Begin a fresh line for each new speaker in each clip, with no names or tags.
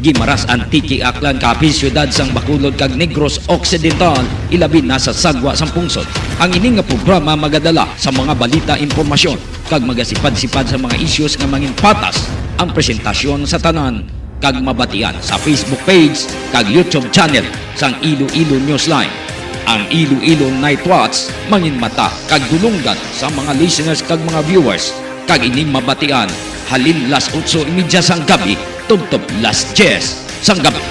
Gimaras Antique Aklan Capiz, syudad sang Bacolod kag Negros Occidental, ilabi na sa sagwa sang pungsod. Ang ini nga programa magadala sa mga balita, impormasyon kag magasipad-sipad sa mga issues nga mangin patas ang presentasyon sa tanan kag mabatian sa Facebook page kag YouTube channel sang Iloilo Newsline. Ang Iloilo Night Watch mangin mata kag dulunggan sa mga listeners kag mga viewers kag ining mabatian halin las 8:30 sang gabi tubtob las 10 sang gabi.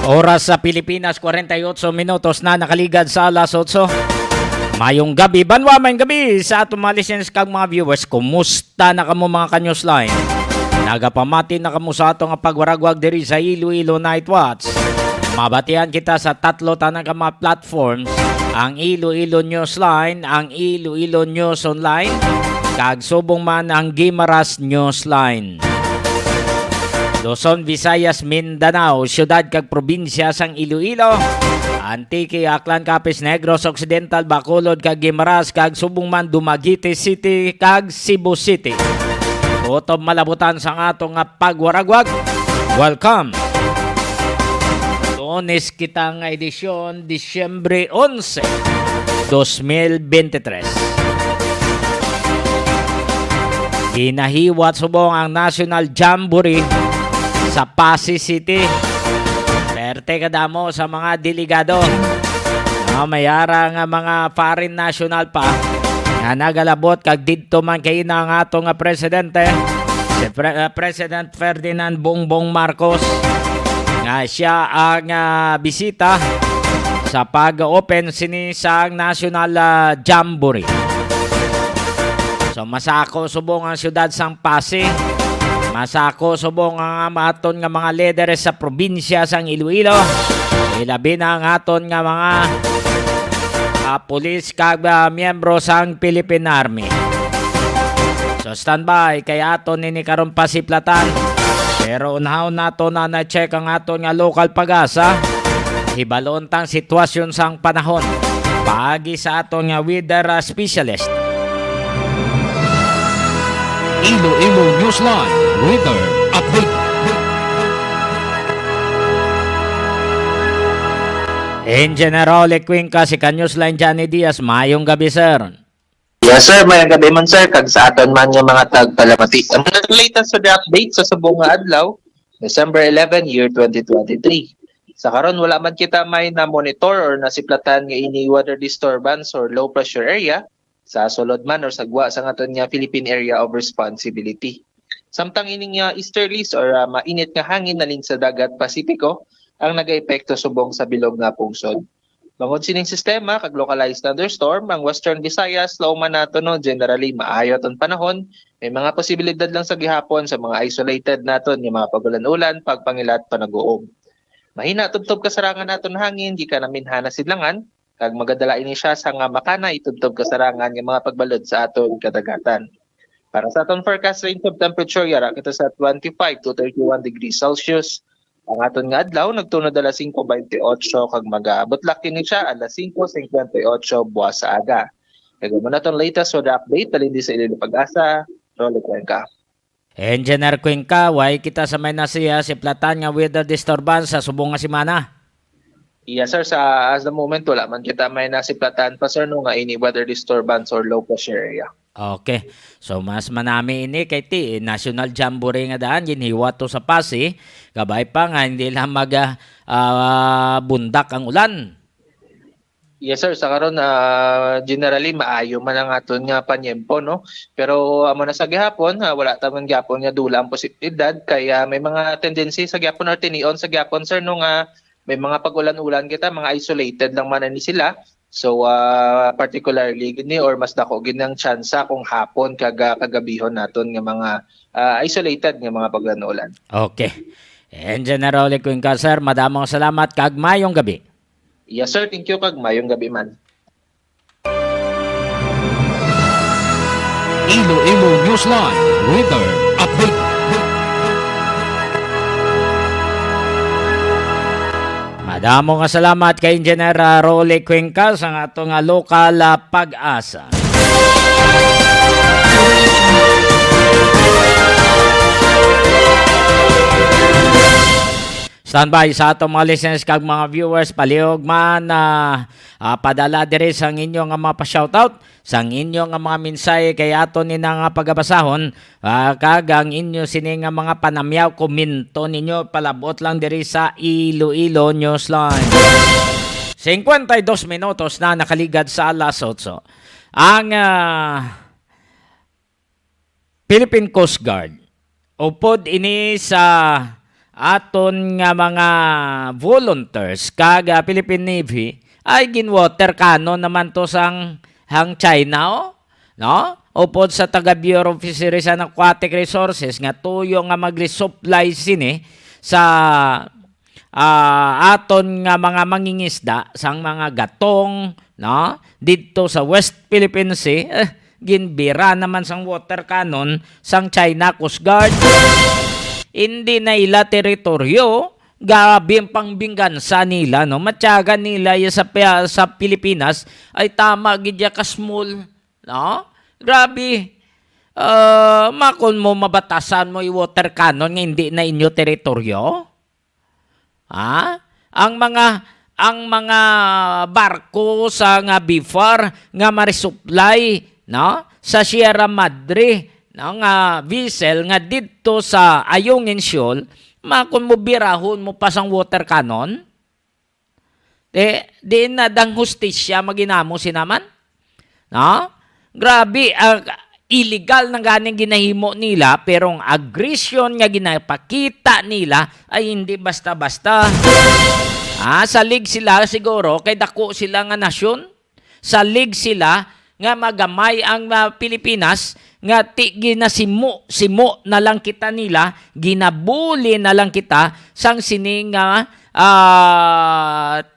Oras sa Pilipinas, 48 minutos na nakaligad sa alas 8. Mayong gabi, banwa mayong gabi sa atong mga listeners kag mga viewers. Kumusta na kamo mga ka-newsline? Nagapamati na kamo sa atong pagwaragwag diri sa Iloilo Night Watch. Mabatian kita sa tatlo tanang ka mga platforms, ang Iloilo Newsline, ang Iloilo News Online, kag subong man ang Gimaras Newsline. Luzon, Visayas, Mindanao, syudad kag probinsya sang Iloilo, Antique, Aklan, Capiz, Negros Occidental, Bacolod kag Gimaras kag subong man Dumaguete City kag Cebu City. Utob malabutan sang atong pagwaragwag. Welcome. Lunes kitang edisyon, Disyembre 11, 2023. Ginahiwat subong ang National Jamboree sa Pasig City. Perte kadamo sa mga delegado. Mayara nga mga foreign national pa nga nagalabot kag didto man kay na ang atong presidente, si President Ferdinand Bongbong Marcos, nga siya ang bisita sa pag-open sini sa National Jamboree. So masako subong ang syudad sang Pasig. Masako subong ang aton nga mga leaders sa probinsya sang Iloilo. Ilabi na ang aton nga mga pulis kag miyembro sang Philippine Army. So standby kay aton nini karon pasiplatan. Pero unhaon nato na na-check ang aton nga local pag-asa. Hibalon tang sitwasyon sang panahon. Paagi sa aton nga weather specialist. Iloilo Newsline Weather Update. In General, Cuenca, si Newsline Johnny Diaz. Mayong gabi, sir.
Yes, sir. Mayong gabi man, sir. Kag sa aton man yung mga tagpalamati. Ang latest sa the update sa subong nga adlaw, December 11, year 2023. Sa karon wala man kita may na monitor or nasiplatan nga ini weather disturbance or low pressure area sa sulod man or sagwa sa aton nga Philippine Area of Responsibility. Samtang ining easterlies or mainit nga hangin naling sa dagat Pasipiko ang nagaepekto subong sa bilog nga pungsod. Bangod sining sistema kag localized thunderstorm ang Western Visayas law man nato no generally maayo aton panahon. May mga posibilidad lang sa gihapon sa mga isolated naton nga mga pagulan-ulan, pagpangilat, panaguom. Mahina tubtob kasarangan naton hangin gikan na minhana sidlangan. Kag magadala ini siya sa nga makana itubtob kasarangan ng mga pagbalod sa aton kadagatan. Para sa aton forecast range of temperature yara kita sa 25 to 31 degrees Celsius. Ang aton nga adlaw nagtunod alas 5:28 kag mag-abot kini siya alas 5:58 buwas sa aga. Kag mo naton latest so the update talin di sa Iloilo Pag-asa, Rolly Cuenca.
Engineer Cuenca, way kita sa may nasiya si platan nga weather disturbance sa subong nga semana.
Yes sir, sa as the moment wala man kita may nasiplatan pa sir no nga ini weather disturbance or low pressure area.
Okay. So mas manami ini kay ti National Jamboree nga daan ginhiwa to sa Pasig. Gabay pa nga hindi lang bundak ang ulan.
Yes sir, sa karon generally maayo man ang aton nga panyempo no. Pero amo na sa gihapon wala ta man gihapon nga dula ang posibilidad kaya may mga tendency sa gihapon or tinion sa gihapon sir no nga may mga pag-ulan-ulan kita, mga isolated lang man ni sila. So particularly gini or mas dako gini ang tsansa kung hapon kagabihon naton nga mga isolated nga mga pag-ulan-ulan.
Okay. And General Cuenca sir, madamong salamat kag mayong gabi.
Yes sir, thank you kag mayong gabi man.
Iloilo Newsline Weather Update. Madamo nga salamat kay Engineer Rolly Cuenca sa atong lokal pag-asa. Standby sa atong mga listeners kag mga viewers, palihog man padala diri sang inyo nga mga pa-shoutout, sang inyo nga mga mensahe kay aton nina nga pagabasahon, kag ang inyo sini nga mga panamyaw, komento ninyo palabot lang diri sa Iloilo Newsline. 52 minutos na nakaligad sa alas 8. Ang Philippine Coast Guard upod ini sa aton nga mga volunteers kag Philippine Navy ay ginwater cannon naman to sang hang China no upod sa taga Bureau of Fisheries and Aquatic Resources nga tuyo nga mag-resupply sini sa aton nga mga mangingisda sang mga gatong no didto sa West Philippine Sea. Ginbira naman sang water cannon sang China Coast Guard. Hindi na ila teritoryo, gabi ang pangbinggansa nila, no? Matyaga nila sa Pilipinas ay tama gidya ka small, no? Grabe. Makon mo mabatasan mo i-water cannon nga hindi na inyo teritoryo? Ha? Ang mga barko sa nga BIFAR nga ma-resupply, no? Sa Sierra Madre, ang vessel nga dito sa Ayungin Shoal, makon mo birahon mo pasang water cannon, di na dang hustisya maginamo sinaman. No? Grabe, illegal na ganing ginahimo nila, pero ang aggression nga ginapakita nila ay hindi basta-basta. Salig sila siguro, kay dako sila nga nasyon, salig sila nga magamay ang Pilipinas, nga ginasimo na lang kita nila, ginabuli na lang kita sang sining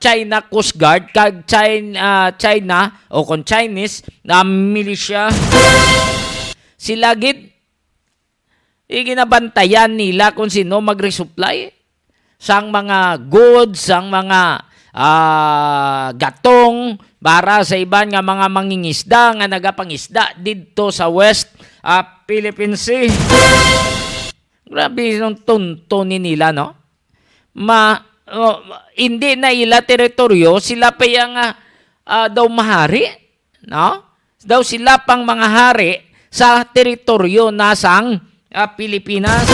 China Coast Guard kag China o kon Chinese na militia. Sila gid ginabantayan nila kung sino mag-resupply sang mga goods, sang mga gatong para sa iban nga mga mangingisda nga nagapangisda dito sa West Philippine Sea. Grabe yung tuntunin nila, no? Hindi na ila teritoryo, sila pa yung daw mahari, no? Daw sila pang mga hari sa teritoryo nasang Pilipinas.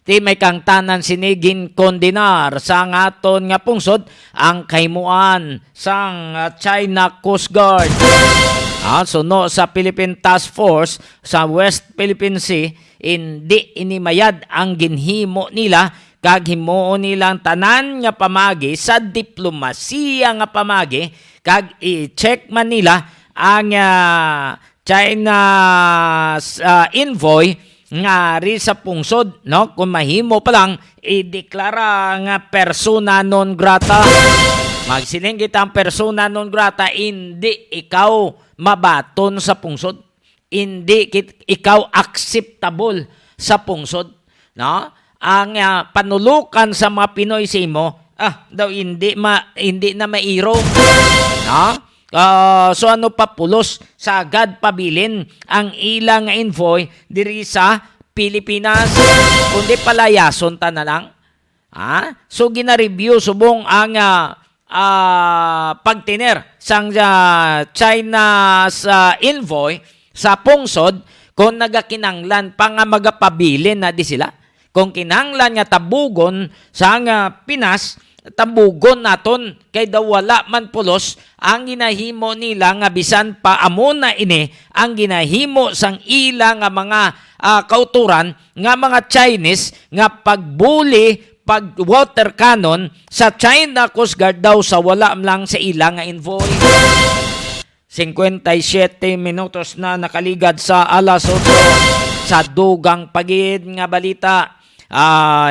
Di may kang tanan sinigin kondinar sa ngaton nga pungsod ang kaymuan sang China Coast Guard. Suno sa Philippine Task Force sa West Philippine Sea, hindi inimayad ang ginhimo nila kag himuon nilang tanan nga pamagi sa diplomasiya nga pamagi kag i-check man nila ang China's envoy nga ri sa pungsod, no? Kung mahimo pa lang ideklara nga persona non grata. Magsiling kita ang persona non grata, hindi ikaw mabaton sa pungsod, hindi ikaw acceptable sa pungsod, no? Ang panulukan sa mga Pinoy sa imo, daw hindi na mairo, no? So ano pa pulos sa agad pabilin ang ilang envoy diri sa Pilipinas, kundi palayason ta na lang. So gina-review subong ang pagtiner sang China's envoy sa pungsod kung nagakinanglan pa nga magapabilin na di sila. Kung kinanglan nga tabugon sa Pinas, tabugon naton kay daw wala man pulos ang ginahimo nila nga bisan pa amuna ini ang ginahimo sang ila nga mga kauturan nga mga Chinese nga pagbuli pag water cannon sa China Coast Guard daw sa wala lang sa ila nga envoy. 57 minutos na nakaligad sa alas 8 sa dugang pagid nga balita.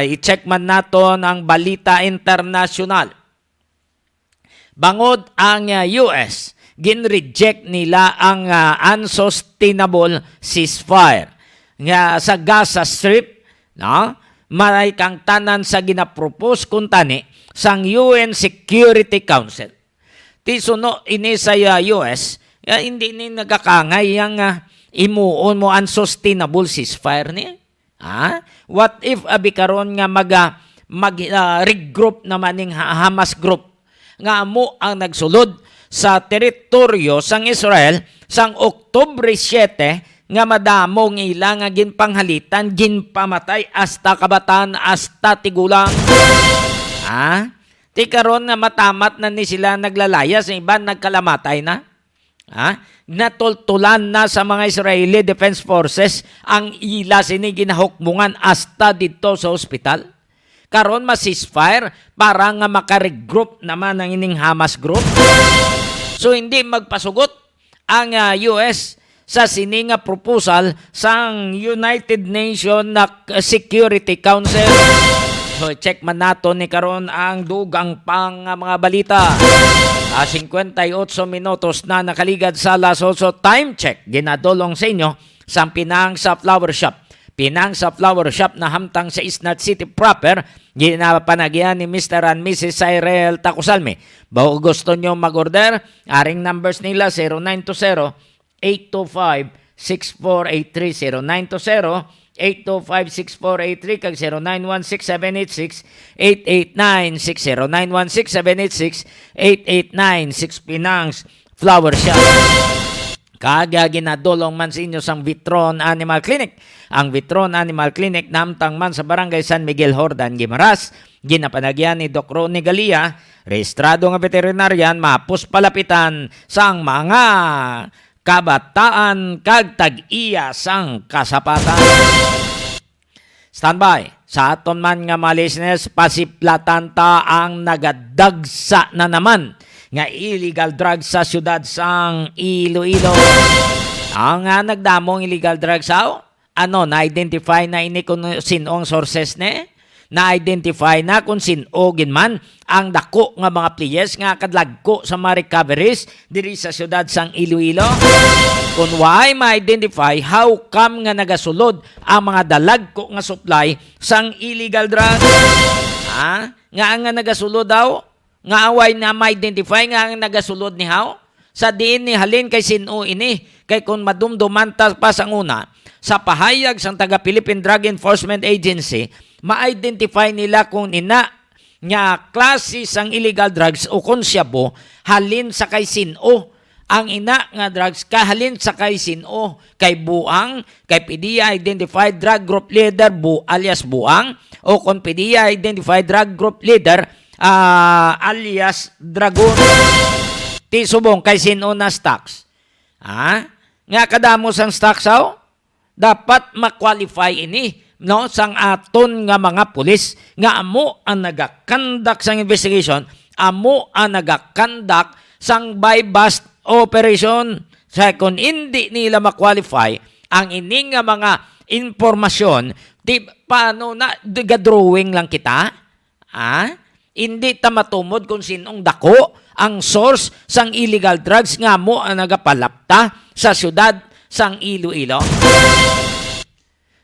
I-check man naton ang balita internasyonal. Bangod ang US, gin-reject nila ang unsustainable ceasefire nga sa Gaza Strip, no? Maray kang tanan sa ginapropose kung tani sang UN Security Council. Tisuno ini sa US, hindi ni nagakangay ang imuon mo unsustainable ceasefire ni. What if abikaron nga regroup naman ning Hamas group nga amo ang nagsulod sa teritoryo sang Israel sang Oktubre 7 nga madamong ilang nga ginpanghalitan, ginpamatay hasta kabatan, hasta tigulang. Ti karon nga matamat na ni sila naglalaya sa iban nagkalamatay na. Natultulan na sa mga Israeli Defense Forces ang ila sini ginahukmungan hasta dito sa ospital. Karon ma-ceasefire para nga makaregroup naman ang ining Hamas group. So hindi magpasugot ang US sa sininga proposal sang United Nations na Security Council. So check man nato ni karon ang dugang pang mga balita. 58 minutos na nakaligad sa alas 8. Time check. Ginadolong sa inyo sa Pinang sa Flower Shop. Pinang sa Flower Shop na hamtang sa Isnat City proper, ginapanagyan ni Mr. and Mrs. Cyril Takusalme. Bago gusto nyo mag-order, aring numbers nila 0920-825-6483, 0920-825-6483, kag 0916-786-8896, 0916-786-8896, Pinang's Flower Shop. Kaga ginadolong man sa inyo sang Vitron Animal Clinic. Ang Vitron Animal Clinic namtang man sa Barangay San Miguel Hordan, Guimaras. Ginapanagyan ni Doc Ronnie Galia, rehistrado nga veterinaryan, mapus palapitan sang mga kabataan kag tag-iya sang kasapatan. Standby. Sa aton man nga mga listeners, pasiplatan ta ang nagadagsa na naman nga illegal drugs sa syudad sang Iloilo. Ang nagdamong illegal drugs na-identify na ini kung sinong sources ne? Na-identify na kung sinogin man ang dako nga mga players nga kadlagko sa mga recoveries diri sa syudad sang Iloilo. Kung why ma-identify, how come nga nagasulod ang mga dalagko nga supply sang illegal drugs? Nga nagasulod daw? Nga away na ma-identify nga ang nagasulod ni How? Sa diin ni halin kay sino ini, kay kung madumduman pa sa una, sa pahayag sang taga-Philippine Drug Enforcement Agency, ma-identify nila kung ina nga klase sang illegal drugs o kung siya po, halin sa kay sino. Ang ina nga drugs kahalin sa kay sino, kay buang, kay PDEA Identified Drug Group Leader alias buang, o kung PDEA Identified Drug Group Leader alias Dragon. Ti subong kay sino na stocks. Nga kadamo sang stocks dapat ma-qualify ini no sang aton nga mga pulis nga amo ang nagakandak sang investigation, amo ang nagakandak sang buy-bust operation. Sa kung hindi nila ma-qualify ang ining nga mga informasyon, di paano na drawing lang kita? Hindi ta matumod kung sinong dako ang source sang illegal drugs nga mo ang nagapalapta sa syudad sang Iloilo.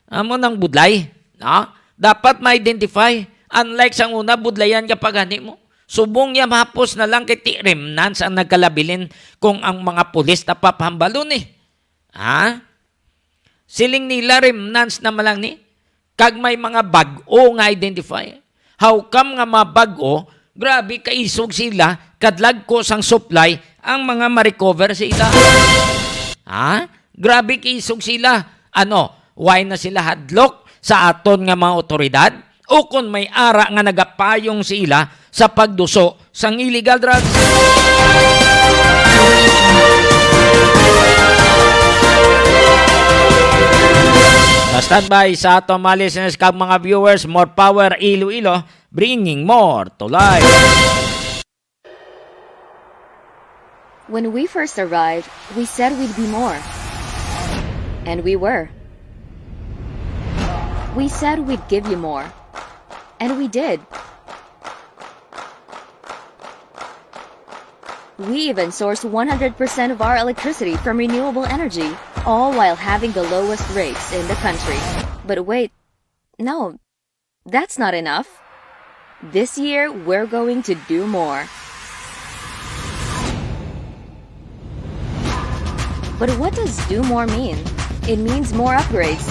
Amo nang budlay, no? Dapat ma-identify. Unlike sang una, budlayan kapag hani mo. Subong niya mahapos na lang kay remnants ang nagkalabilin kung ang mga pulis tapapahambalon Siling nila remnants na malang ni. Kag may mga bag-o nga identify. How come nga mabago, grabe kaisog sila, kadlag ko sang supply, ang mga ma-recover sila. Grabe kaisog sila. Why na sila hadlok sa aton nga mga otoridad? O kung may ara nga nagapayong sila sa pagduso sang illegal drugs? Standby sa ato mga listeners kag mga viewers, more power Iloilo, bringing more to life.
When we first arrived, we said we'd be more. And we were. We said we'd give you more. And we did. We even source 100% of our electricity from renewable energy, all while having the lowest rates in the country. But wait, no, that's not enough. This year, we're going to do more. But what does do more mean? It means more upgrades.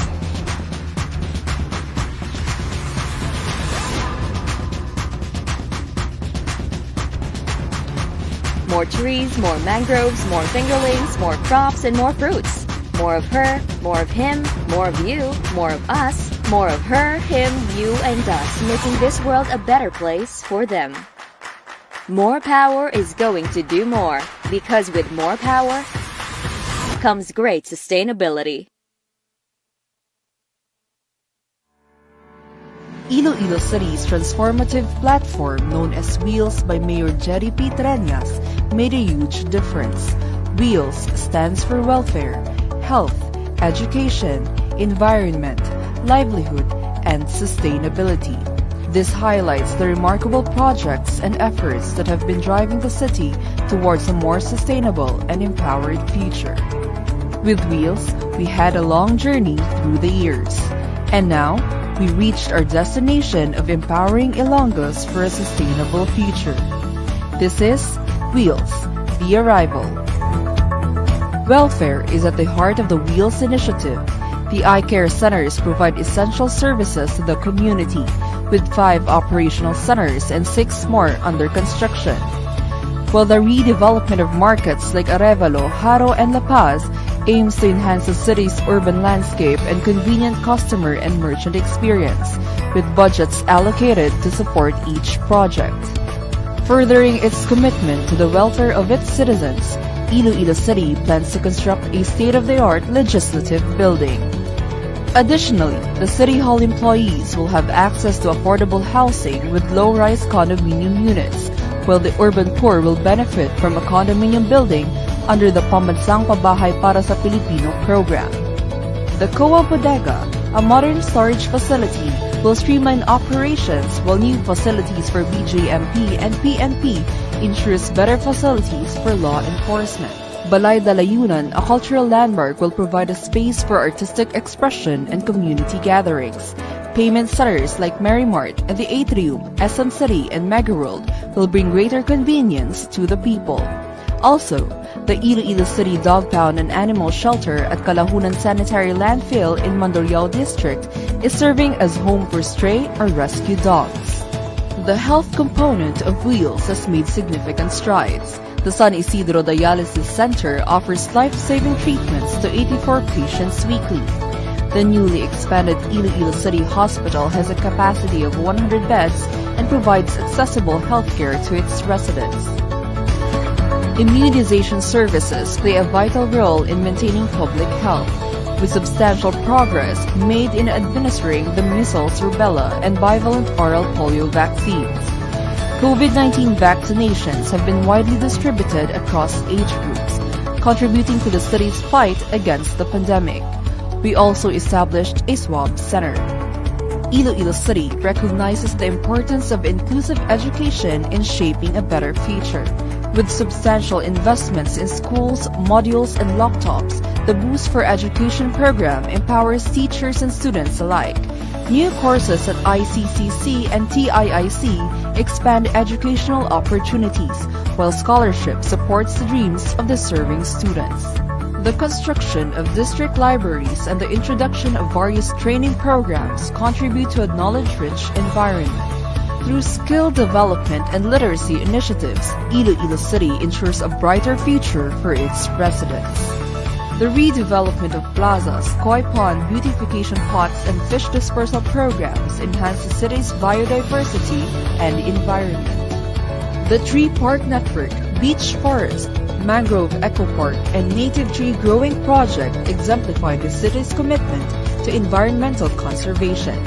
More trees, more mangroves, more fingerlings, more crops, and more fruits. More of her, more of him, more of you, more of us, more of her, him, you, and us, making this world a better place for them. More power is going to do more, because with more power comes great sustainability.
Iloilo City's transformative platform known as Wheels by Mayor Jerry P. Treñas made a huge difference. Wheels stands for welfare, health, education, environment, livelihood, and sustainability. This highlights the remarkable projects and efforts that have been driving the city towards a more sustainable and empowered future. With Wheels, we had a long journey through the years. And now, we reached our destination of empowering Ilonggos for a sustainable future. This is Wheels, the arrival. Welfare is at the heart of the Wheels initiative. The eye care centers provide essential services to the community, with 5 operational centers and 6 more under construction. While the redevelopment of markets like Arevalo, Haro, and La Paz aims to enhance the city's urban landscape and convenient customer and merchant experience, with budgets allocated to support each project. Furthering its commitment to the welfare of its citizens, Iloilo City plans to construct a state-of-the-art legislative building. Additionally, the City Hall employees will have access to affordable housing with low-rise condominium units, while the urban poor will benefit from a condominium building under the Pambansang Pabahay para sa Pilipino program. The COA Bodega, a modern storage facility, will streamline operations, while new facilities for BJMP and PNP ensures better facilities for law enforcement. Balay Dalayunan, a cultural landmark, will provide a space for artistic expression and community gatherings. Payment centers like Marymart and the Atrium, SM City, and Megaworld will bring greater convenience to the people. Also, the Iloilo City Dog Pound and Animal Shelter at Kalahunan Sanitary Landfill in Mandurriao District is serving as home for stray or rescue dogs. The health component of Wheels has made significant strides. The San Isidro Dialysis Center offers life-saving treatments to 84 patients weekly. The newly expanded Iloilo City Hospital has a capacity of 100 beds and provides accessible healthcare to its residents. Immunization services play a vital role in maintaining public health, with substantial progress made in administering the measles, rubella, and bivalent oral polio vaccines. COVID-19 vaccinations have been widely distributed across age groups, contributing to the city's fight against the pandemic. We also established a swab center. Iloilo City recognizes the importance of inclusive education in shaping a better future. With substantial investments in schools, modules, and laptops, the Boost for Education program empowers teachers and students alike. New courses at ICCC and TIIC expand educational opportunities, while scholarship supports the dreams of deserving students. The construction of district libraries and the introduction of various training programs contribute to a knowledge-rich environment. Through skill development and literacy initiatives, Iloilo City ensures a brighter future for its residents. The redevelopment of plazas, koi pond, beautification pots, and fish dispersal programs enhance the city's biodiversity and environment. The Tree Park Network, Beach Forest, Mangrove Eco Park, and Native Tree Growing Project exemplify the city's commitment to environmental conservation.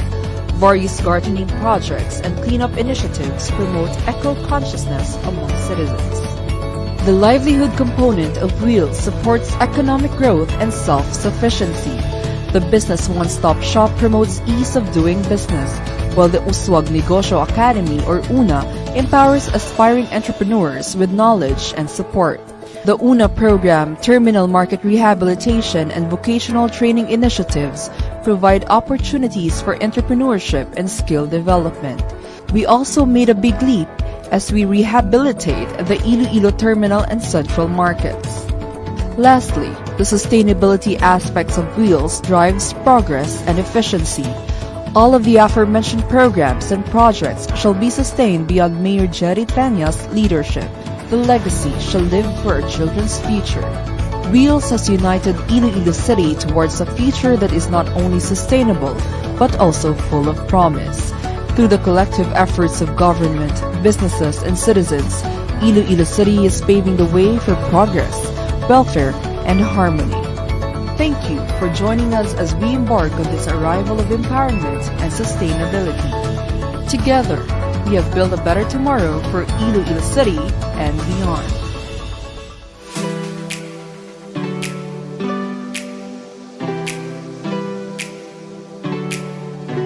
Various gardening projects and cleanup initiatives promote eco-consciousness among citizens. The livelihood component of Wheels supports economic growth and self-sufficiency. The Business One-Stop Shop promotes ease of doing business, while the Uswag Negosyo Academy or UNA empowers aspiring entrepreneurs with knowledge and support. The UNA program, Terminal Market Rehabilitation and Vocational Training Initiatives provide opportunities for entrepreneurship and skill development. We also made a big leap as we rehabilitate the Iloilo terminal and central markets. Lastly, the sustainability aspects of Wheels drives progress and efficiency. All of the aforementioned programs and projects shall be sustained beyond Mayor Jerry Peña's leadership. The legacy shall live for our children's future. Wheels has united Iloilo City towards a future that is not only sustainable, but also full of promise. Through the collective efforts of government, businesses, and citizens, Iloilo City is paving the way for progress, welfare, and harmony. Thank you for joining us as we embark on this arrival of empowerment and sustainability. Together, we have built a better tomorrow for Iloilo City and beyond.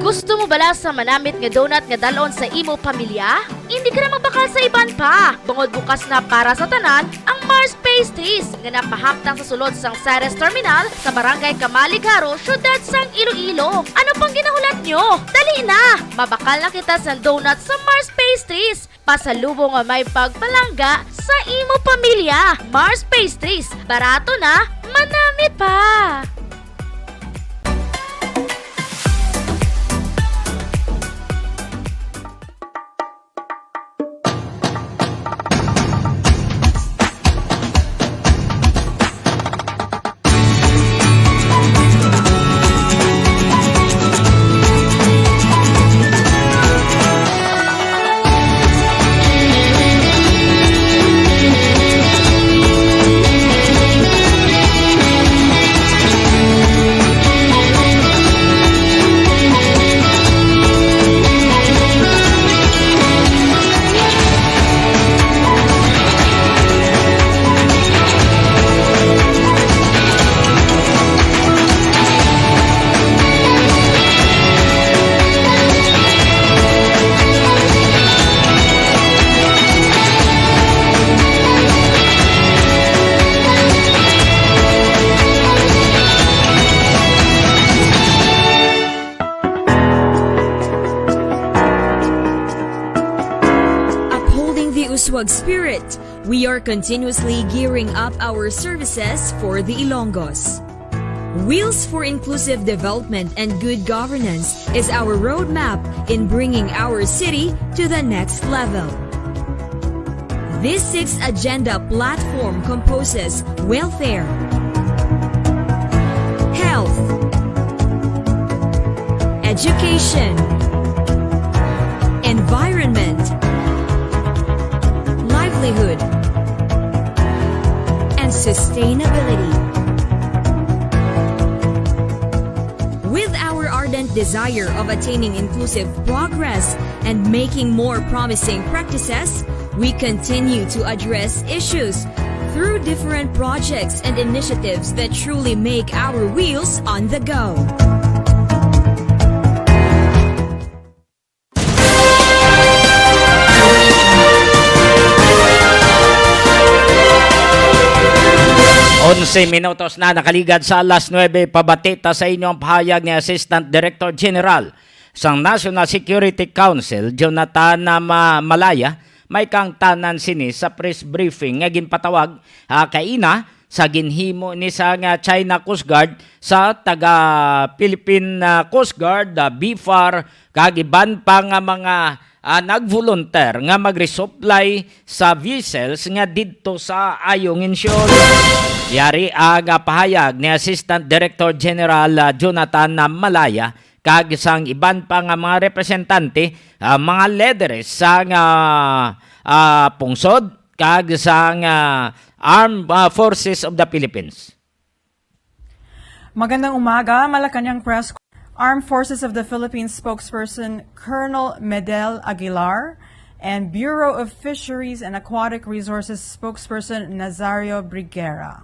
Gusto mo bala sa manamit nga donut nga dalon sa imo pamilya? Hindi ka na magbakal sa iban pa. Bungod bukas na para sa tanan ang Mars Pastries nga napahaptang sa sulod sang Ceres Terminal sa Barangay Kamaligaro, syudad sang Iloilo. Ano pang ginahulat nyo? Dali na! Mabakal na kita sa donut sa Mars Pastries. Pasalubong nga may pagpalangga sa imo pamilya. Mars Pastries. Barato na, manamit pa!
Uswag spirit, we are continuously gearing up our services for the Ilonggos. Wheels for Inclusive Development and Good Governance is our roadmap in bringing our city to the next level. This sixth agenda platform composes welfare, health, education, environment, livelihood, and sustainability. With our ardent desire of attaining inclusive progress and making more promising practices, we continue to address issues through different projects and initiatives that truly make our wheels on the go.
Onse minutos na nakaligad sa alas 9, pabatita sa inyo ang pahayag ni Assistant Director General sang National Security Council, Jonathan Malaya, may kang tanan sini sa press briefing nga ginpatawag kaina sa ginhimo ni sa China Coast Guard sa taga Philippine Coast Guard, BFAR, kag iban pa nga mga nag-volunteer nga mag-resupply sa vessels nga didto sa Ayong Insyon. Yari ang pahayag ni Assistant Director General Jonathan Malaya kag sang iban pa nga mga representante, mga leaders sa pungsod kag sang Armed Forces of the Philippines.
Magandang umaga, Malacanang Press. Armed Forces of the Philippines spokesperson Colonel Medel Aguilar and Bureau of Fisheries and Aquatic Resources spokesperson Nazario Briguera.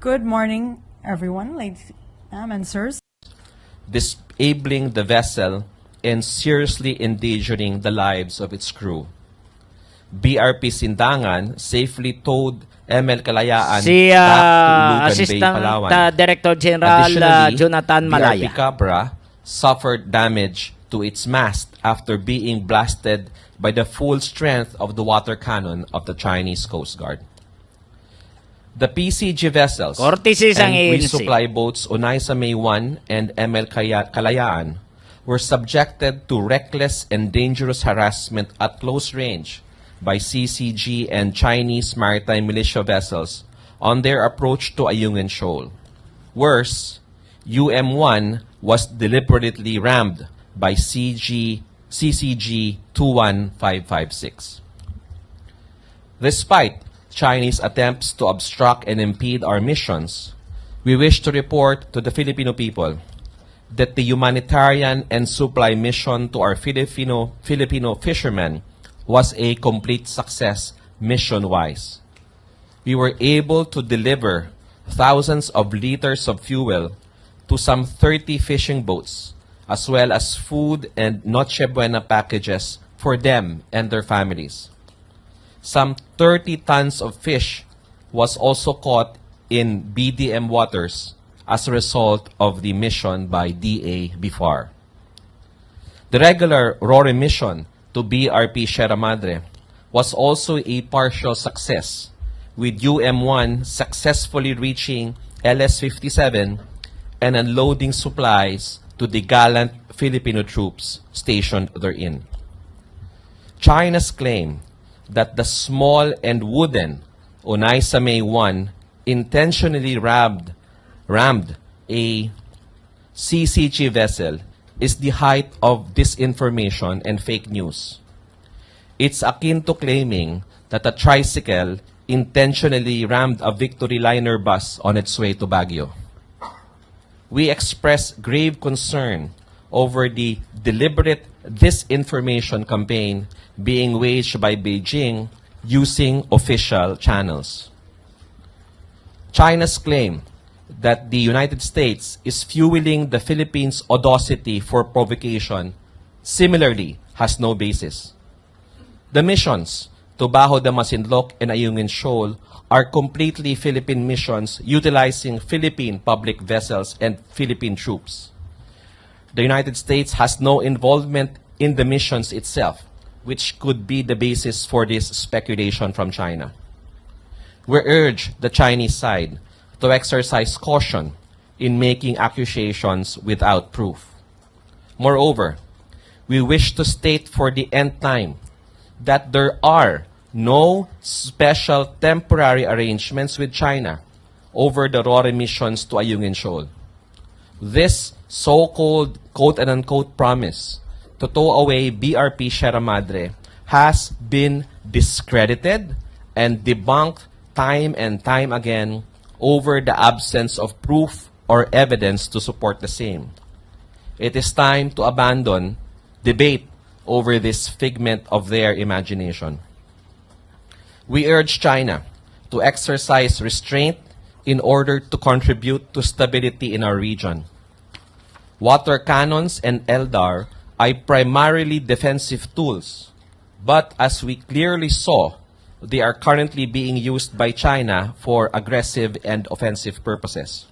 Good morning, everyone, ladies and sirs.
Disabling the vessel and seriously endangering the lives of its crew. BRP Sindangan safely towed ML Kalayaan
Si
back to Ulugan Bay,
Assistant
Palawan.
Director General
Additionally,
Jonathan Malaya.
BRP Cabra suffered damage to its mast after being blasted by the full strength of the water cannon of the Chinese Coast Guard. The PCG vessels
Cortesis ang
and
ANC.
resupply boats Onaisa May 1 and ML Kalayaan were subjected to reckless and dangerous harassment at close range by CCG and Chinese maritime militia vessels on their approach to Ayungin Shoal. Worse, UM-1 was deliberately rammed by CCG 21556. Despite Chinese attempts to obstruct and impede our missions, we wish to report to the Filipino people that the humanitarian and supply mission to our Filipino fishermen was a complete success mission-wise. We were able to deliver thousands of liters of fuel to some 30 fishing boats, as well as food and Noche Buena packages for them and their families. Some 30 tons of fish was also caught in BDM waters as a result of the mission by DA BIFAR. The regular RORE mission to BRP Sierra Madre was also a partial success, with UM-1 successfully reaching LS-57 and unloading supplies to the gallant Filipino troops stationed therein. China's claim that the small and wooden Onaisa May 1 intentionally rammed a CCG vessel is the height of disinformation and fake news. It's akin to claiming that a tricycle intentionally rammed a Victory Liner bus on its way to Baguio. We express grave concern over the deliberate disinformation campaign being waged by Beijing using official channels. China's claim that the United States is fueling the Philippines' audacity for provocation similarly has no basis. The missions to Bajo de Masinloc and Ayungin Shoal are completely Philippine missions utilizing Philippine public vessels and Philippine troops. The United States has no involvement in the missions itself, which could be the basis for this speculation from China. We urge the Chinese side to exercise caution in making accusations without proof. Moreover, we wish to state for the nth time that there are no special temporary arrangements with China over the RORE missions to Ayungin Shoal. This so-called quote-unquote promise to tow away BRP Sierra Madre has been discredited and debunked time and time again over the absence of proof or evidence to support the same. It is time to abandon debate over this figment of their imagination. We urge China to exercise restraint in order to contribute to stability in our region. Water cannons and LDAR are primarily defensive tools, but as we clearly saw, they are currently being used by China for aggressive and offensive purposes.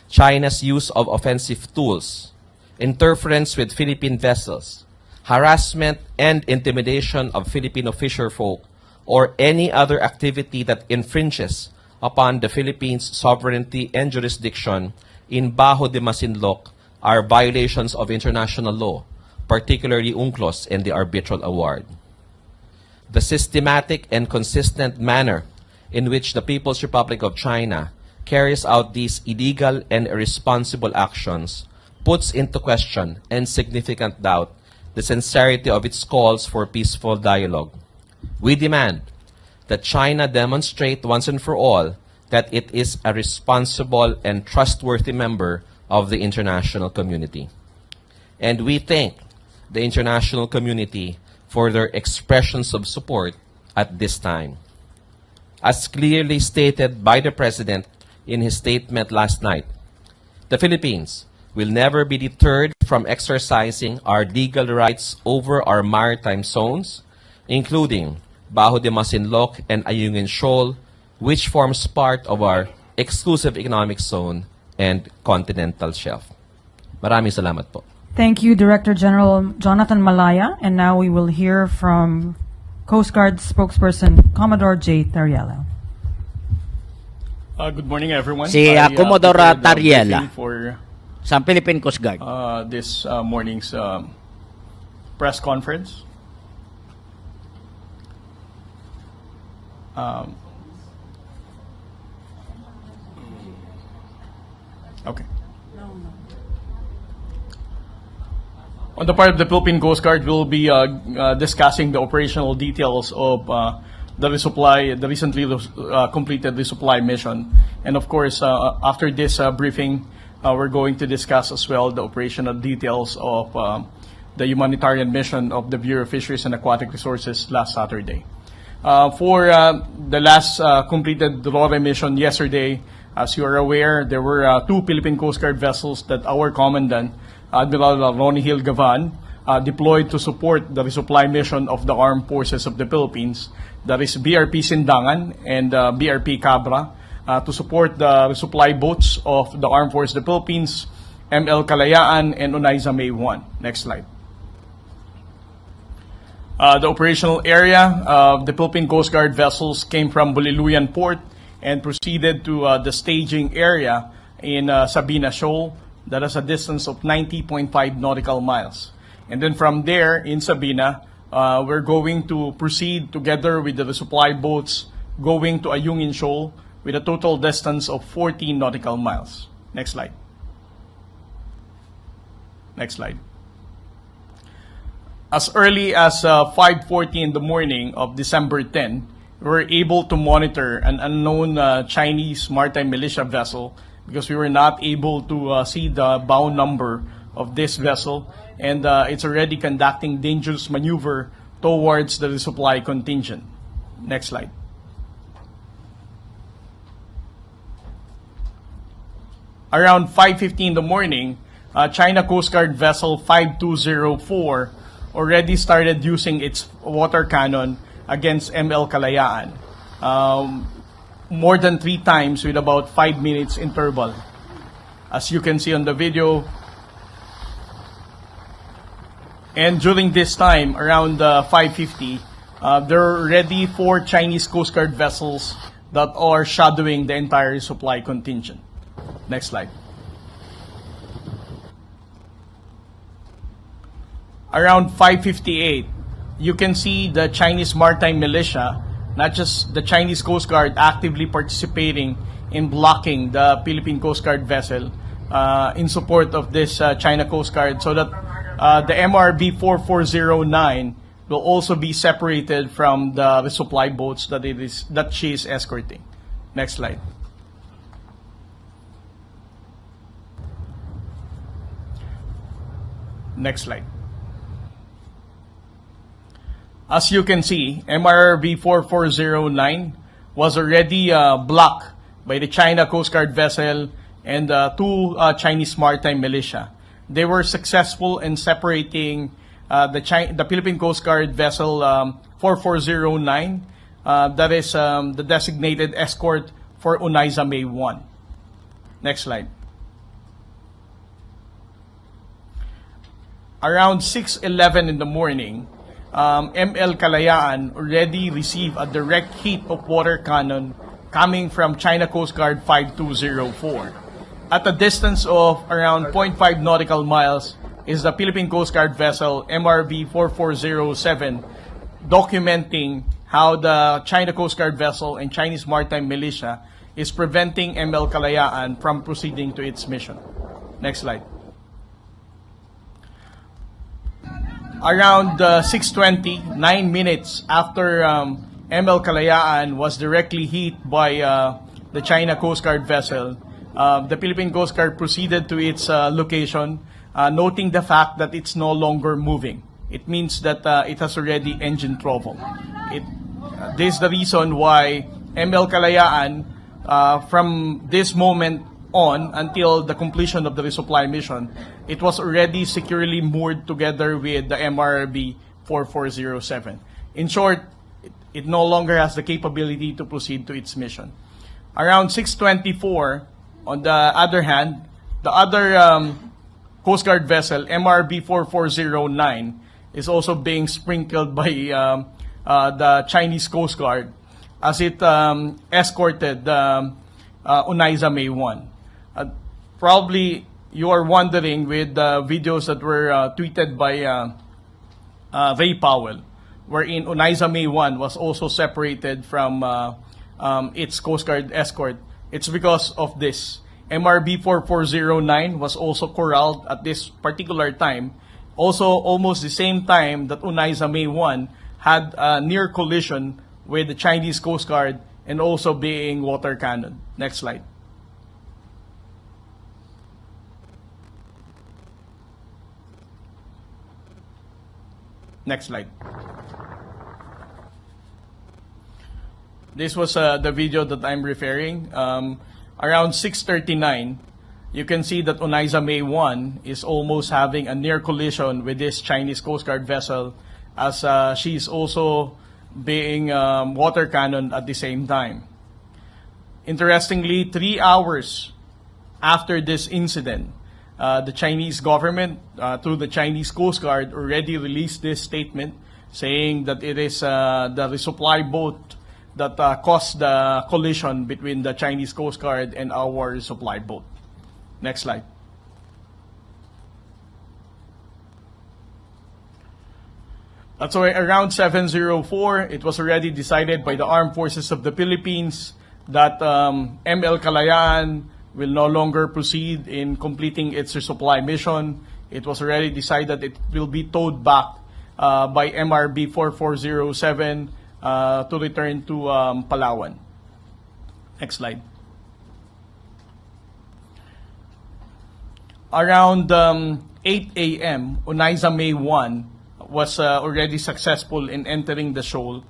China's use of offensive tools, interference with Philippine vessels, harassment and intimidation of Filipino fisherfolk, or any other activity that infringes upon the Philippines' sovereignty and jurisdiction in Bajo de Masinloc are violations of international law, particularly UNCLOS and the arbitral award. The systematic and consistent manner in which the People's Republic of China carries out these illegal and irresponsible actions puts into question and significant doubt the sincerity of its calls for peaceful dialogue. We demand that China demonstrate once and for all that it is a responsible and trustworthy member of the international community. And we thank the international community for their expressions of support at this time. As clearly stated by the President in his statement last night, the Philippines will never be deterred from exercising our legal rights over our maritime zones, including Bajo de Masinloc and Ayungin Shoal, which forms part of our exclusive economic zone and continental shelf. Maraming salamat po.
Thank you, Director General Jonathan Malaya. And now we will hear from Coast Guard spokesperson Commodore J. Tariela.
Good morning, everyone.
Si Commodore
prepared,
Tariela
briefing for
sa Philippine Coast Guard.
this morning's press conference. Okay. On the part of the Philippine Coast Guard, we'll be discussing the operational details of the resupply, the recently completed resupply mission. And of course, after this briefing, we're going to discuss as well the operational details of the humanitarian mission of the Bureau of Fisheries and Aquatic Resources last Saturday. For the last completed Dolore mission yesterday, as you are aware, there were two Philippine Coast Guard vessels that our commandant, Admiral Ronnie Hill Gavan, deployed to support the resupply mission of the Armed Forces of the Philippines. That is BRP Sindangan and BRP Cabra, to support the resupply boats of the Armed Forces of the Philippines, ML Kalayaan and Onaiza May 1. Next slide. The operational area of the Philippine Coast Guard vessels came from Buliluyan Port and proceeded to the staging area in Sabina Shoal. That is a distance of 90.5 nautical miles. And then from there, in Sabina, we're going to proceed together with the resupply boats going to Ayungin Shoal with a total distance of 14 nautical miles. Next slide. Next slide. As early as 5:40 in the morning of December 10, we were able to monitor an unknown Chinese maritime militia vessel because we were not able to see the bow number of this vessel, and it's already conducting dangerous maneuver towards the resupply contingent. Next slide. Around 5:50 in the morning, China Coast Guard vessel 5204 already started using its water cannon against ML Kalayaan. More than 3 times with about 5 minutes interval. As you can see on the video. And during this time, around 5:50, there are already 4 Chinese Coast Guard vessels that are shadowing the entire supply contingent. Next slide. Around 5:58, you can see the Chinese maritime militia, not just the Chinese Coast Guard, actively participating in blocking the Philippine Coast Guard vessel in support of this China Coast Guard, so that the MRB 4409 will also be separated from the resupply boats that she is escorting. Next slide. Next slide. As you can see, MRB 4409 was already blocked by the China Coast Guard vessel and 2 Chinese maritime militia. They were successful in separating the Philippine Coast Guard vessel 4409, that is the designated escort for Onaiza May 1. Next slide. Around 6:11 in the morning, ML Kalayaan already received a direct hit of water cannon coming from China Coast Guard 5204. At a distance of around 0.5 nautical miles is the Philippine Coast Guard vessel MRV 4407, documenting how the China Coast Guard vessel and Chinese maritime militia is preventing ML Kalayaan from proceeding to its mission. Next slide. Around 6:20, 9 minutes after ML Kalayaan was directly hit by the China Coast Guard vessel, the Philippine Coast Guard proceeded to its location, noting the fact that it's no longer moving. It means that it has already engine trouble. This is the reason why ML Kalayaan, from this moment on until the completion of the resupply mission, it was already securely moored together with the MRB 4407. In short, it no longer has the capability to proceed to its mission. Around 6:24, on the other hand, the other Coast Guard vessel, MRB 4409, is also being sprinkled by the Chinese Coast Guard as it escorted the Unaiza May 1. Probably you are wondering with the videos that were tweeted by Ray Powell, wherein Unaiza May 1 was also separated from its Coast Guard escort. It's because of this. MRB 4409 was also corralled at this particular time, also almost the same time that Unaiza May 1 had a near collision with the Chinese Coast Guard and also being water cannon. Next slide. Next slide. This was the video that I'm referring. Around 6:39, you can see that Unaiza May 1 is almost having a near collision with this Chinese Coast Guard vessel, as she is also being water cannoned at the same time. Interestingly, 3 hours after this incident, the Chinese government, through the Chinese Coast Guard, already released this statement saying that it is the resupply boat that caused the collision between the Chinese Coast Guard and our resupply boat. Next slide. So around 7:04, it was already decided by the Armed Forces of the Philippines that ML Kalayaan will no longer proceed in completing its resupply mission. It was already decided it will be towed back by MRB 4407 to return to Palawan. Next slide. Around 8 a.m., Unaiza May 1 was already successful in entering the shoal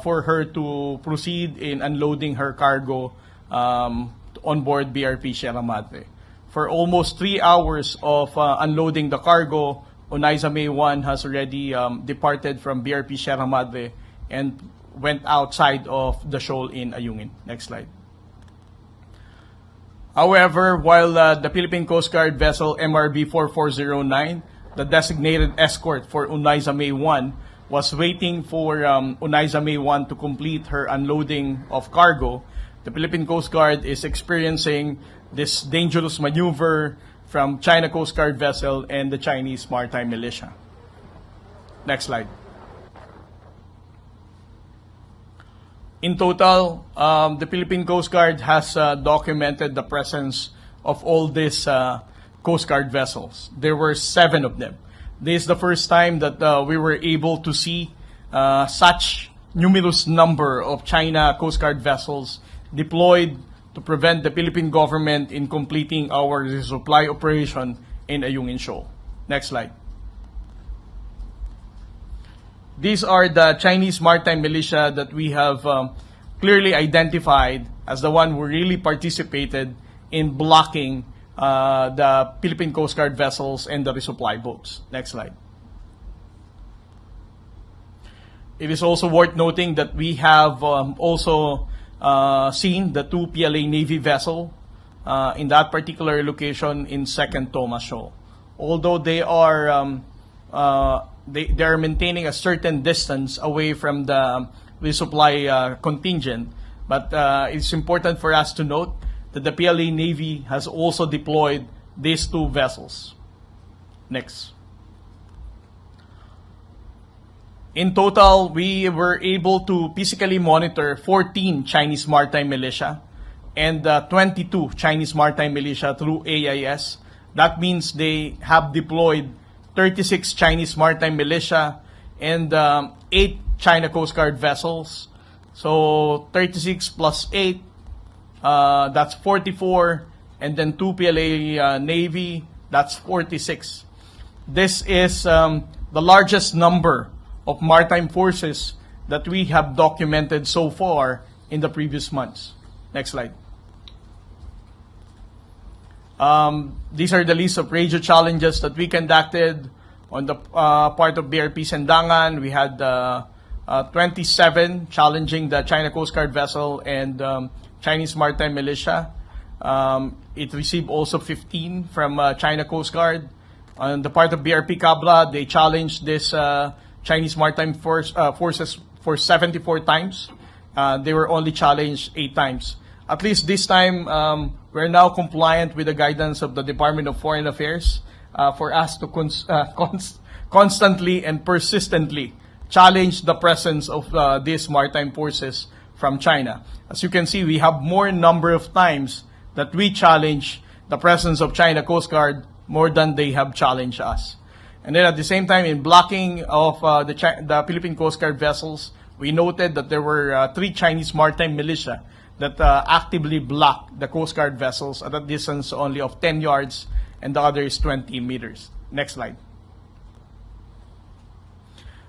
for her to proceed in unloading her cargo on board BRP Sierra Madre. For almost 3 hours of unloading the cargo, Unaiza May 1 has already departed from BRP Sierra Madre and went outside of the shoal in Ayungin. Next slide. However, while the Philippine Coast Guard vessel MRB 4409, the designated escort for Unaiza May 1, was waiting for Unaiza May 1 to complete her unloading of cargo, the Philippine Coast Guard is experiencing this dangerous maneuver from China Coast Guard vessel and the Chinese Maritime Militia. Next slide. In total, the Philippine Coast Guard has documented the presence of all these Coast Guard vessels. There were 7 of them. This is the first time that we were able to see such numerous number of China Coast Guard vessels deployed to prevent the Philippine government in completing our resupply operation in Ayungin Shoal. Next slide. These are the Chinese Maritime Militia that we have clearly identified as the one who really participated in blocking the Philippine Coast Guard vessels and the resupply boats. Next slide. It is also worth noting that we have also seen the 2 PLA Navy vessel in that particular location in 2nd Thomas Shoal. Although they are they are maintaining a certain distance away from the resupply contingent, but it's important for us to note that the PLA Navy has also deployed these 2 vessels. Next. In total, we were able to physically monitor 14 Chinese Maritime Militia and 22 Chinese Maritime Militia through AIS. That means they have deployed 36 Chinese Maritime Militia and 8 China Coast Guard vessels. So 36 plus 8, that's 44, and then 2 PLA Navy, that's 46. This is the largest number of maritime forces that we have documented so far in the previous months. Next slide. These are the list of radio challenges that we conducted on the part of BRP Sendangan. We had 27 challenging the China Coast Guard vessel and Chinese Maritime Militia. It received also 15 from China Coast Guard. On the part of BRP Cabra, they challenged this Chinese Maritime forces for 74 times. They were only challenged 8 times. At least this time, we're now compliant with the guidance of the Department of Foreign Affairs for us to constantly and persistently challenge the presence of these maritime forces from China. As you can see, we have more number of times that we challenge the presence of China Coast Guard more than they have challenged us. And then at the same time, in blocking of the Philippine Coast Guard vessels, we noted that there were 3 Chinese maritime militia that actively blocked the Coast Guard vessels at a distance only of 10 yards, and the other is 20 meters. Next slide.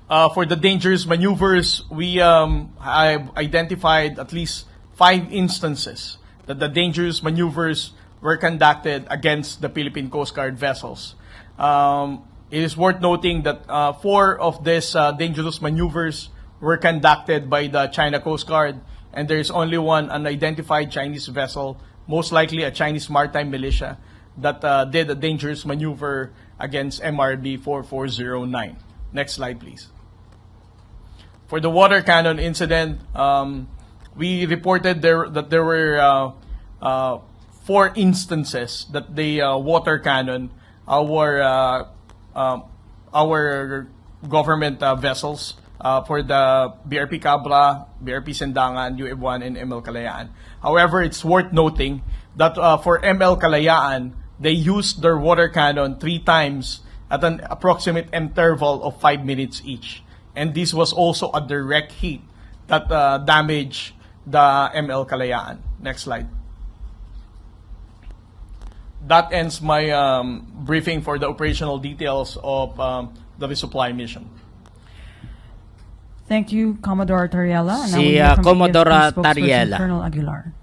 For the dangerous maneuvers, we have identified at least 5 instances that the dangerous maneuvers were conducted against the Philippine Coast Guard vessels. It is worth noting that 4 of these dangerous maneuvers were conducted by the China Coast Guard, and there is only one unidentified Chinese vessel, most likely a Chinese maritime militia, that did a dangerous maneuver against MRB 4409. Next slide, please. For the water cannon incident, we reported that there were 4 instances that the water cannon, our government vessels, for the BRP Cabra, BRP Sendangan, UF1, and ML Kalayaan. However, it's worth noting that for ML Kalayaan, they used their water cannon 3 times at an approximate interval of 5 minutes each. And this was also a direct hit that damaged the ML Kalayaan. Next slide. That ends my briefing for the operational details of the resupply mission.
Thank you, Commodore Tariela. And now
Si,
we hear from
Commodore
PNP spokesperson
Tariela.
Colonel Aguilar.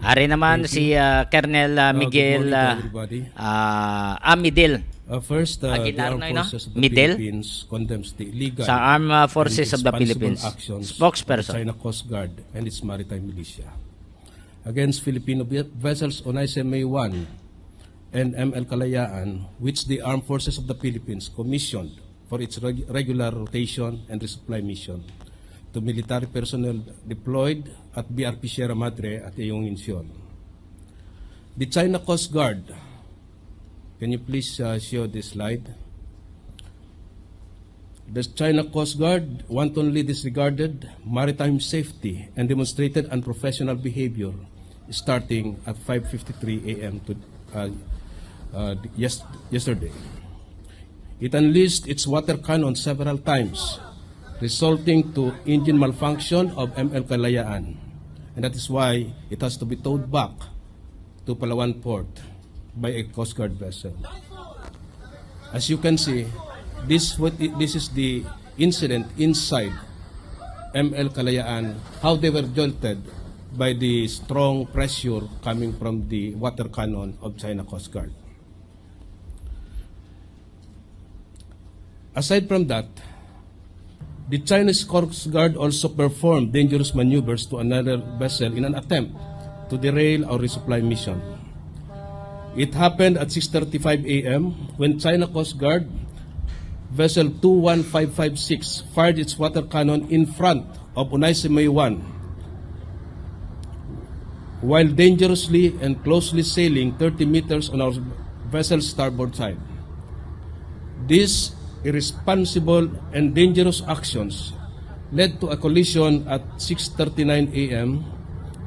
Ari naman si Colonel Miguel Midil
First, the
Aguilar,
Armed
no?
Forces of the
Midil?
Philippines condemns the illegal
sa Armed Forces
and
of the
irresponsible
Philippines.
actions of the
Spokesperson.
China Coast Guard and its maritime militia against Filipino vessels on ICMA 1 and ML Kalayaan, which the Armed Forces of the Philippines commissioned for its regular rotation and resupply mission to military personnel deployed at BRP Sierra Madre at Ayong Incheon. The China Coast Guard, can you please show this slide? The China Coast Guard wantonly disregarded maritime safety and demonstrated unprofessional behavior starting at 5:53 a.m. Yesterday. It unleashed its water cannon several times, resulting to engine malfunction of ML Kalayaan, and that is why it has to be towed back to Palawan Port by a Coast Guard vessel. As you can see, this is the incident inside ML Kalayaan, how they were jolted by the strong pressure coming from the water cannon of China Coast Guard. Aside from that, the Chinese Coast Guard also performed dangerous maneuvers to another vessel in an attempt to derail our resupply mission. It happened at 6:35 a.m. when China Coast Guard vessel 21556 fired its water cannon in front of Unaisime 1 while dangerously and closely sailing 30 meters on our vessel's starboard side. These irresponsible and dangerous actions led to a collision at 6:39 a.m.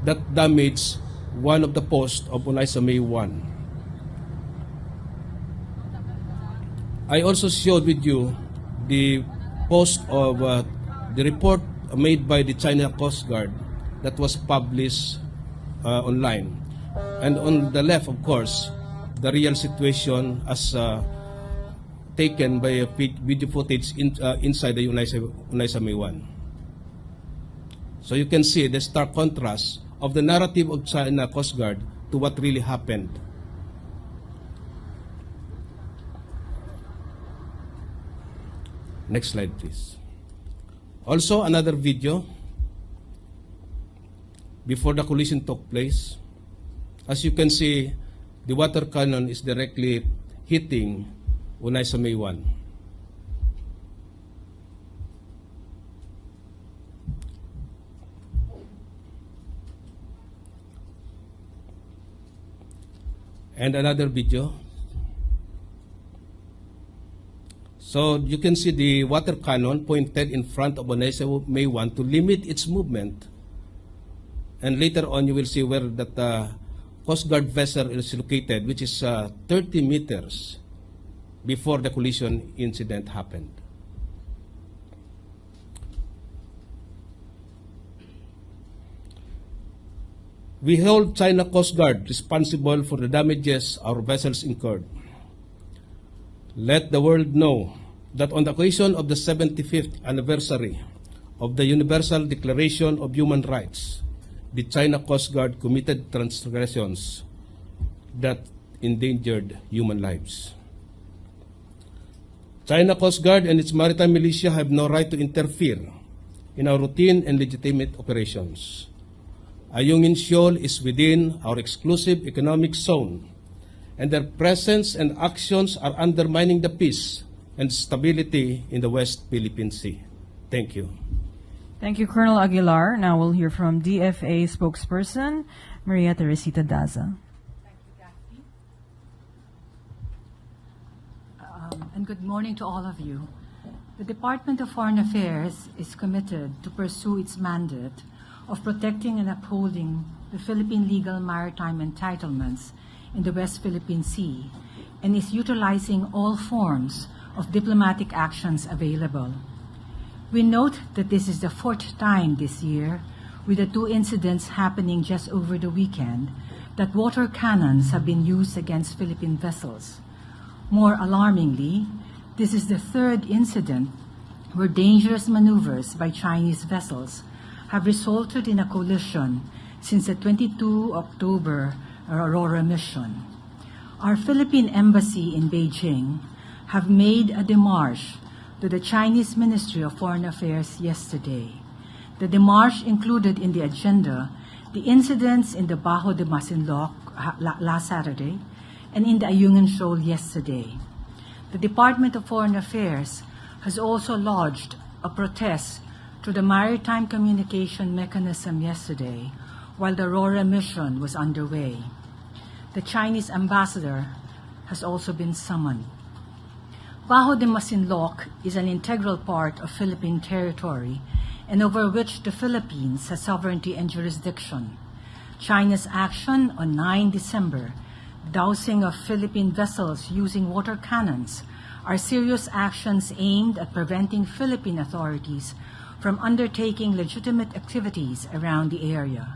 that damaged one of the posts of Unaisame 1. I also showed with you the post of the report made by the China Coast Guard that was published online. And on the left, of course, the real situation as taken by a video footage inside the Unaisame 1. So you can see the stark contrast of the narrative of China Coast Guard to what really happened Next slide, please. Also, another video before the collision took place. As you can see, the water cannon is directly hitting Unay sa May 1. And another video. So you can see the water cannon pointed in front of Unay sa May 1 to limit its movement. And later on, you will see where that Coast Guard vessel is located, which is 30 meters before the collision incident happened. We hold China Coast Guard responsible for the damages our vessels incurred. Let the world know that on the occasion of the 75th anniversary of the Universal Declaration of Human Rights, the China Coast Guard committed transgressions that endangered human lives. China Coast Guard and its maritime militia have no right to interfere in our routine and legitimate operations. Ayungin Shoal is within our exclusive economic zone, and their presence and actions are undermining the peace and stability in the West Philippine Sea. Thank you.
Thank you, Colonel Aguilar. Now we'll hear from DFA spokesperson Maria Teresita Daza.
And good morning to all of you. The Department of Foreign Affairs is committed to pursue its mandate of protecting and upholding the Philippine legal maritime entitlements in the West Philippine Sea and is utilizing all forms of diplomatic actions available. We note that this is the fourth time this year, with the two incidents happening just over the weekend, that water cannons have been used against Philippine vessels. More alarmingly, this is the third incident where dangerous maneuvers by Chinese vessels have resulted in a collision since the 22 October Aurora mission. Our Philippine Embassy in Beijing have made a démarche to the Chinese Ministry of Foreign Affairs yesterday. The démarche included in the agenda the incidents in the Bajo de Masinloc last Saturday and in the Ayungin Shoal yesterday. The Department of Foreign Affairs has also lodged a protest to the maritime communication mechanism yesterday while the Aurora mission was underway. The Chinese ambassador has also been summoned. Bajo de Masinloc is an integral part of Philippine territory and over which the Philippines has sovereignty and jurisdiction. China's action on 9 December, dousing of Philippine vessels using water cannons, are serious actions aimed at preventing Philippine authorities from undertaking legitimate activities around the area.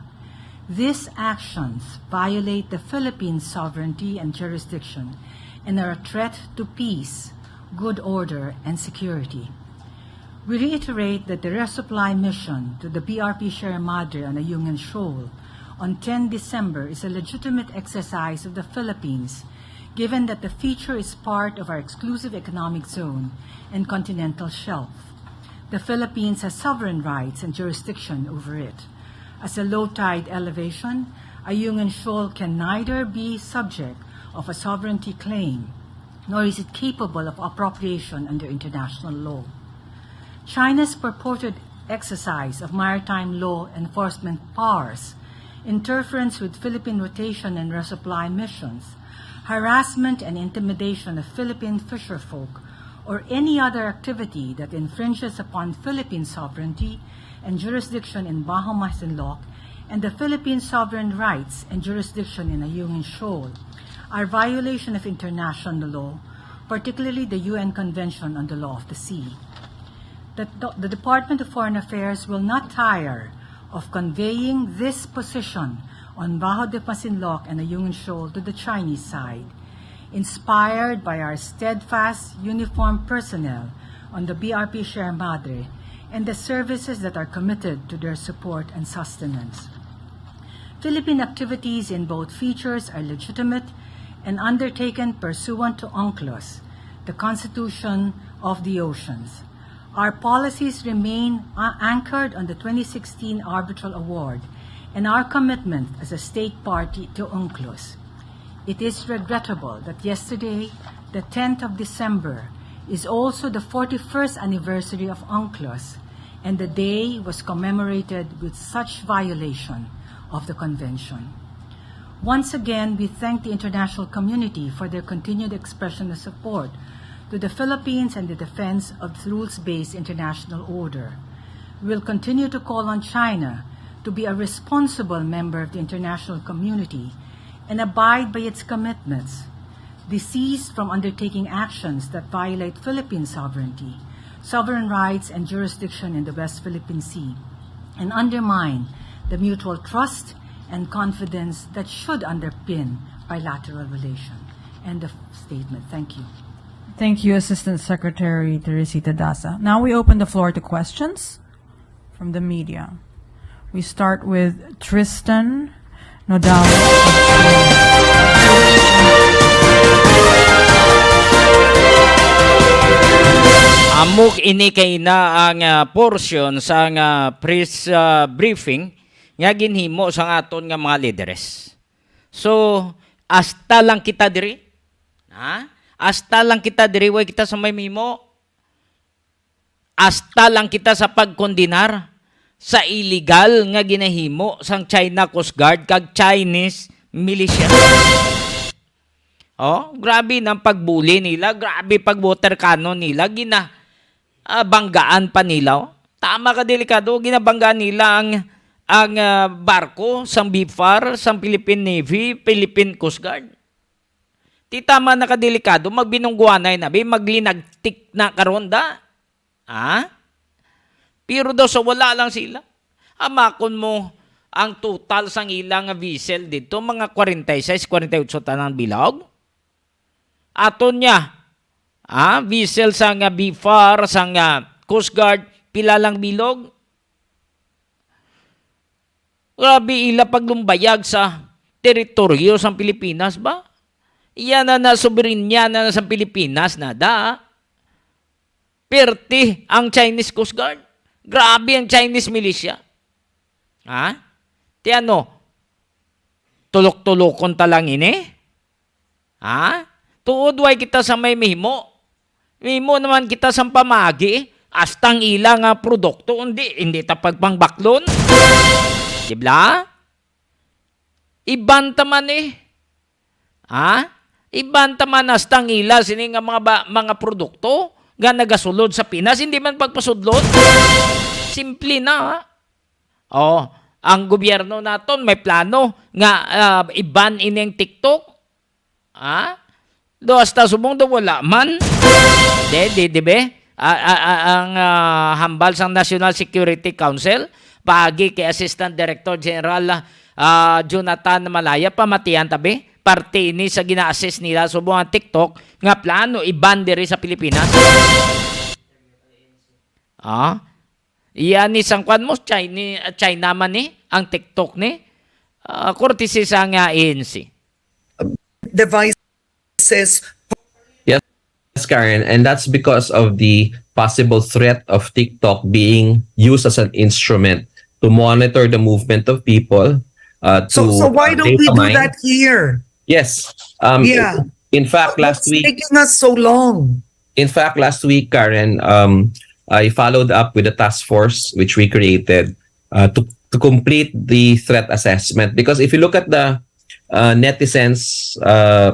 These actions violate the Philippines' sovereignty and jurisdiction and are a threat to peace, good order, and security. We reiterate that the resupply mission to the BRP Sierra Madre on Ayungin Shoal on 10 December is a legitimate exercise of the Philippines, given that the feature is part of our exclusive economic zone and continental shelf. The Philippines has sovereign rights and jurisdiction over it. As a low-tide elevation, Ayungin Shoal can neither be subject of a sovereignty claim, nor is it capable of appropriation under international law. China's purported exercise of maritime law enforcement powers, interference with Philippine rotation and resupply missions, harassment and intimidation of Philippine fisherfolk, or any other activity that infringes upon Philippine sovereignty and jurisdiction in Bajo Masinloc and the Philippine sovereign rights and jurisdiction in Ayungin Shoal are violation of international law, particularly the UN Convention on the Law of the Sea. The Department of Foreign Affairs will not tire of conveying this position on Bajo de Masinloc and Ayungin Shoal to the Chinese side, inspired by our steadfast uniformed personnel on the BRP Sierra Madre and the services that are committed to their support and sustenance. Philippine activities in both features are legitimate and undertaken pursuant to UNCLOS, the Constitution of the Oceans. Our policies remain anchored on the 2016 Arbitral Award and our commitment as a state party to UNCLOS. It is regrettable that yesterday, the 10th of December, is also the 41st anniversary of UNCLOS, and the day was commemorated with such violation of the convention. Once again, we thank the international community for their continued expression of support to the Philippines and the defense of the rules-based international order. We will continue to call on China to be a responsible member of the international community and abide by its commitments, desist from undertaking actions that violate Philippine sovereignty, sovereign rights and jurisdiction in the West Philippine Sea, and undermine the mutual trust and confidence that should underpin bilateral relations. End of statement. Thank you.
Thank you, Assistant Secretary Teresita Daza. Now we open the floor to questions from the media. We start with Tristan Nodal.
Amok ini kay na ang portion sa press briefing nga ginhimo sa aton nga mga leaders. So, hasta lang kita diri. Ha? Hasta lang kita diri, way kita sa may mimo. Hasta lang kita sa pagkondinar sa illegal nga ginahimo sang China Coast Guard kag Chinese militia. Oh, grabe nang pagbuli nila, grabe pag water cannon nila, banggaan pa nila. Oh. Tama ka, delikado, ginabanggaan nila ang barko sang BFAR, sang Philippine Navy, Philippine Coast Guard. Ti tama na kadelikado, magbinungguanay na, maglinagtik na karonda. Ha? Pero daw sa wala lang sila. Amakon mo ang total sang ilang vessel dito, mga 46, 48 tanang bilog. Aton niya, vessel sang BFAR, sang Coast Guard, pila lang bilog. Grabe ila paglumbayag sa teritoryo sang Pilipinas ba? Iyan na soberenya na sa Pilipinas na da. Perti ang Chinese Coast Guard. Grabe ang Chinese militia. Ha? Ti ano? Tulok-tulokon talang ini? Ha? Tuod way kita sa may mihimo. Mihimo naman kita sa pamagi. Astang ilang produkto. Hindi tapag pangbaklon. Dibla? Ibanta man eh. Ha? Ibanta man astang ila sini nga mga produkto nga nagasulod sa Pinas, hindi man pagpasudlod. Simple na. Ha? Oh, ang gobyerno naton may plano nga iban ining TikTok. Ha? Do hasta subong do wala man. Di be? Ang hambal sang National Security Council pagi kay Assistant Director General Jonathan Malaya pamatian tabi parte ini sa gina-assess nila subong ang TikTok nga plano iban diri sa Pilipinas. Iyan ni sang kwan mo China man ni ang TikTok ni courtesy sa nga ANC.
Devices.
Yes, Karen, and that's because of the possible threat of TikTok being used as an instrument to monitor the movement of people.
So why don't we do that here?
Yes.
Yeah.
In fact, last week,
taking us so long.
In fact, last week, Karen, I followed up with a task force which we created to complete the threat assessment. Because if you look at the netizens,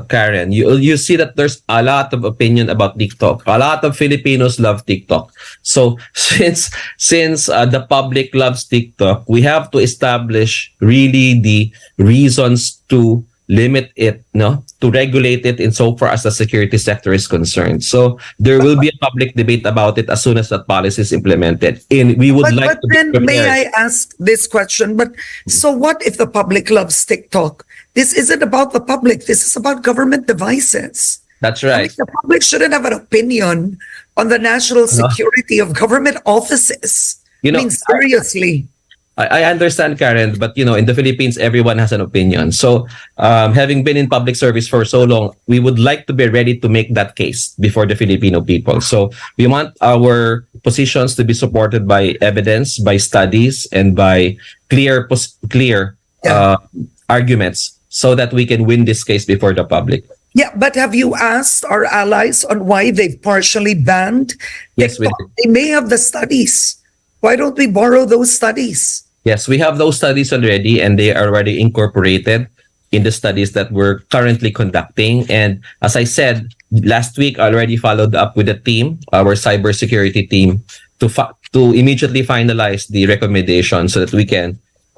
Karen, you see that there's a lot of opinion about TikTok. A lot of Filipinos love TikTok. So since the public loves TikTok, we have to establish really the reasons to limit it, to regulate it insofar as the security sector is concerned. So there will be a public debate about it as soon as that policy is implemented. And we would like to
then may I ask this question? But so what if the public loves TikTok? This isn't about the public. This is about government devices.
That's right.
The public shouldn't have an opinion on the national security of government offices. Seriously.
I understand, Karen, but in the Philippines, everyone has an opinion. So, having been in public service for so long, we would like to be ready to make that case before the Filipino people. So, we want our positions to be supported by evidence, by studies, and by clear arguments, so that we can win this case before the public.
Yeah, but have you asked our allies on why they've partially banned
Yes, we
TikTok?
did.
They may have the studies. Why don't we borrow those studies?
Yes, we have those studies already, and they are already incorporated in the studies that we're currently conducting. And as I said, last week, I already followed up with the team, our cybersecurity team, to immediately finalize the recommendation so that we can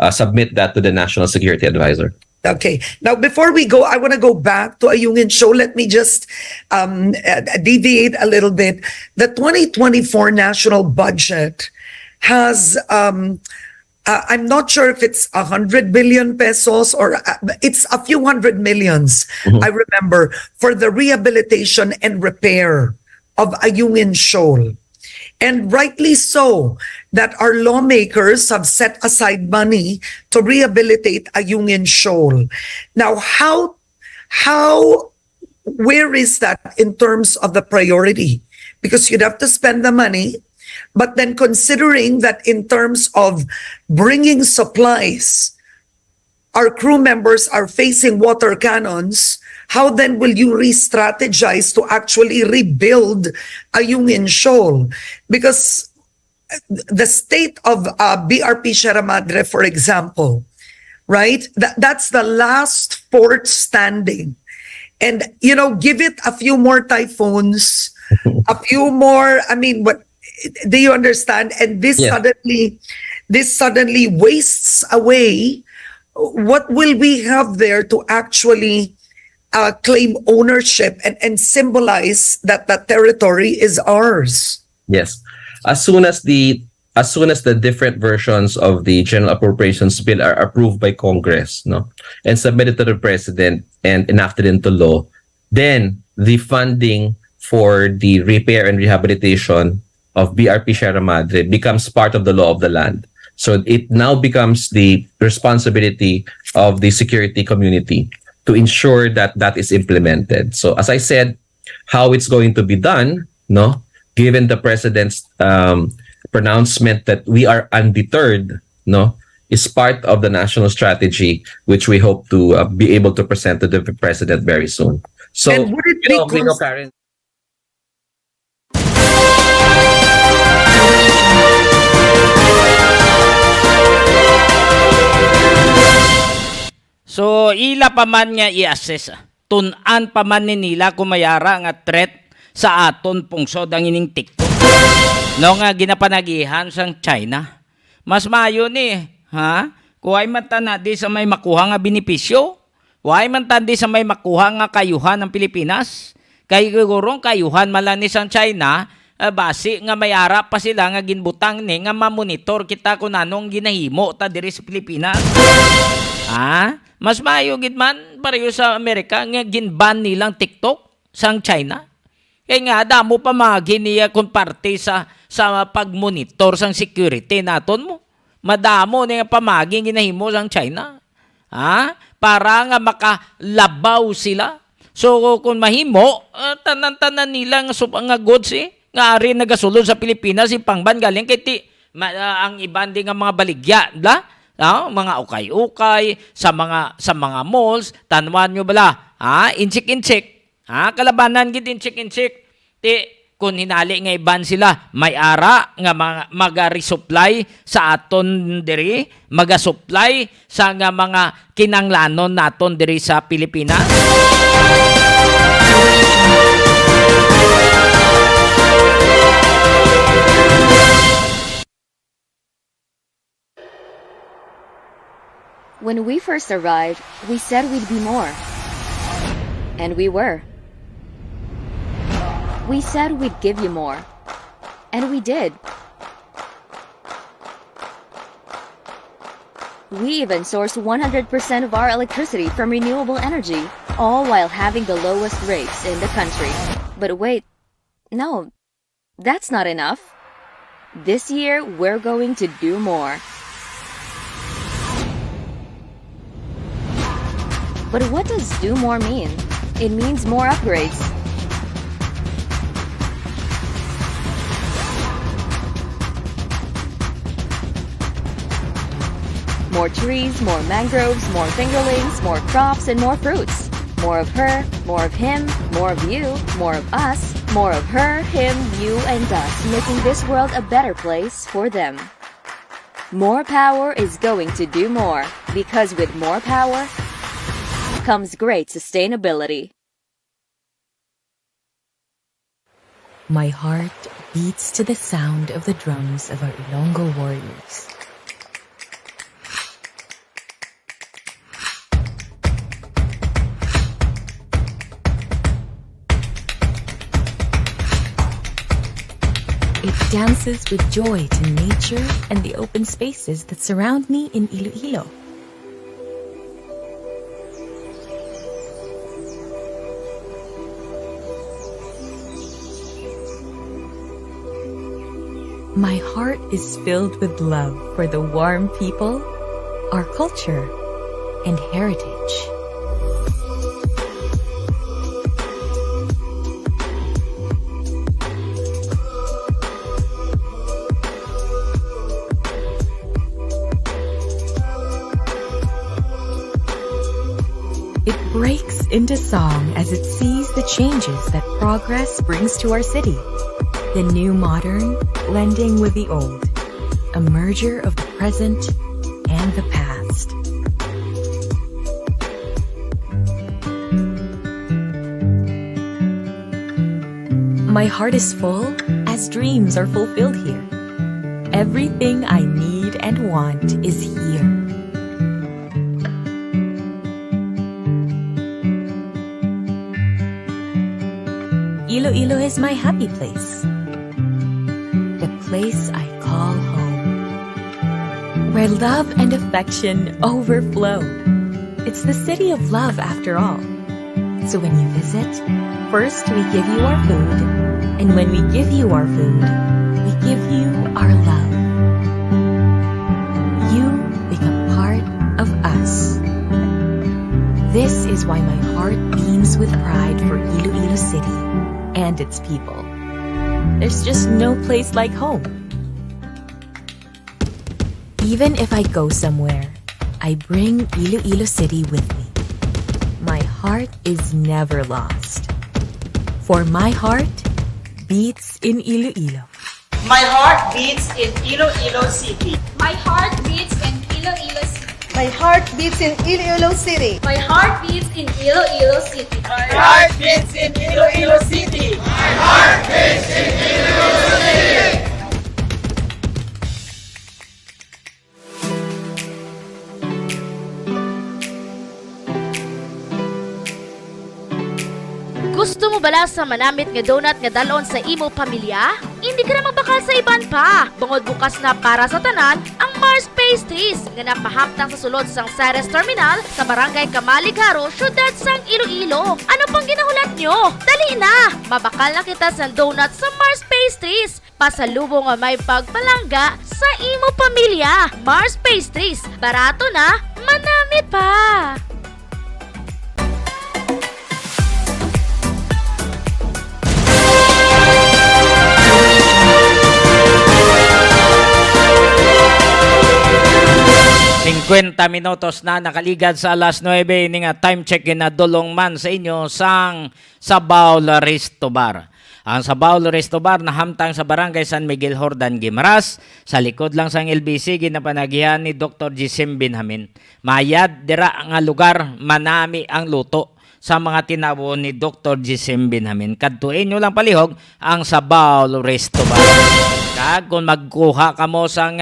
submit that to the National Security Advisor.
Okay. Now, before we go, I want to go back to Ayungin Show. Let me just deviate a little bit. The 2024 national budget has, I'm not sure if it's 100 billion pesos or it's a few hundred millions, I remember, for the rehabilitation and repair of Ayungin Shoal. And rightly so, that our lawmakers have set aside money to rehabilitate Ayungin Shoal. Now, where is that in terms of the priority? Because you'd have to spend the money, but then considering that in terms of bringing supplies, our crew members are facing water cannons, how then will you re-strategize to actually rebuild Ayungin Shoal? Because the state of BRP Sierra Madre, for example, right? That's the last fort standing. And, give it a few more typhoons, a few more, what, do you understand? And this suddenly wastes away. What will we have there to actually claim ownership and symbolize that that territory is ours?
Yes. As soon as the different versions of the General Appropriations Bill are approved by Congress, and submitted to the President and enacted into law, then the funding for the repair and rehabilitation of BRP Sierra Madre becomes part of the law of the land. So it now becomes the responsibility of the security community to ensure that that is implemented. So as I said, how it's going to be done, given the President's pronouncement that we are undeterred, is part of the national strategy, which we hope to be able to present to the President very soon. So,
And would it be
Karen.
So, ila pa man nga i-assess. Tunan pa man ni nila kumayara nga threat sa aton pungsod ang ining TikTok. No nga ginapanagihan sang China. Mas mayo ni, ha? Kuhay man ta di sa may makuha nga benepisyo. Kuhay man ta di sa may makuha nga kayuhan ng Pilipinas. Kay gurong kayuhan malani sang China, basi nga mayara pa sila nga ginbutang ni nga mamonitor kita kung anong ginahimo ta diri sa Pilipinas. Ha? Mas mayo gid man pareho sa Amerika nga ginban nilang TikTok sang China. Kaya nga damo pa magi niya kung parte sa pagmonitor sang security naton mo. Madamo niya pamagi ginahimo sang China. Ha? Para nga makalabaw sila. So kung mahimo, tanan-tanan nila nga goods nga ari nagasulod sa Pilipinas pangban galing kay ang iban din nga mga baligya, mga ukay-ukay sa mga malls, tanwan nyo bala, inchik-inchik, kalabanan gid inchik-inchik. Kung hinali nga iban sila, may ara nga maga-resupply sa aton diri, maga-supply sa nga mga kinanglanon naton diri sa Pilipinas.
When we first arrived, we said we'd be more. And we were. We said we'd give you more. And we did. We even sourced 100% of our electricity from renewable energy, all while having the lowest rates in the country. But wait, no, that's not enough. This year, we're going to do more. But what does do more mean? It means more upgrades. More trees, more mangroves, more fingerlings, more crops, and more fruits. More of her, more of him, more of you, more of us, more of her, him, you, and us, making this world a better place for them. More power is going to do more, because with more power comes great sustainability.
My heart beats to the sound of the drums of our Ilonggo warriors. It dances with joy to nature and the open spaces that surround me in Iloilo. My heart is filled with love for the warm people, our culture, and heritage. It breaks into song as it sees the changes that progress brings to our city. The new modern blending with the old, a merger of the present and the past. My heart is full as dreams are fulfilled here. Everything I need and want is here. Iloilo is my happy place. The place I call home. Where love and affection overflow. It's the city of love after all. So when you visit, first we give you our food. And when we give you our food, we give you our love. You become part of us. This is why my heart beams with pride for Iloilo City and its people. There's just no place like home. Even if I go somewhere, I bring Iloilo City with me. My heart is never lost. For my heart beats in Iloilo.
My heart beats in Iloilo City.
My heart beats in Iloilo City.
My heart beats in Iloilo City.
My heart beats in Iloilo City.
My heart beats in Iloilo City. My heart beats in Iloilo City.
Gusto mo bala sa manamit nga donut nga dalon sa imo pamilya? Hindi ka na magbakal sa iban pa. Bungod bukas na para sa tanan ang Mars Pastries nga napahaptang sa sulod sang Ceres Terminal sa Barangay Kamaligaro, syudad sang Iloilo. Ano pang ginahulat nyo? Dali na! Mabakal na kita sa donut sa Mars Pastries. Pasalubong nga may pagpalangga sa imo pamilya. Mars Pastries. Barato na, manamit pa!
50 minutos na nakaligad sa alas 9 ini nga time check na dulong man sa inyo sang Sabaw Resto Bar. Ang Sabaw Resto Bar na hamtang sa Barangay San Miguel Jordan Guimaras, sa likod lang sang LBC ginapanagihan ni Dr. Jisim Binhamin. Mayad dira nga lugar manami ang luto sa mga tinawo ni Dr. Jisim Binhamin. Kadtuin nyo lang palihog ang Sabaw Resto Bar. Kag kung magkuha ka mo sa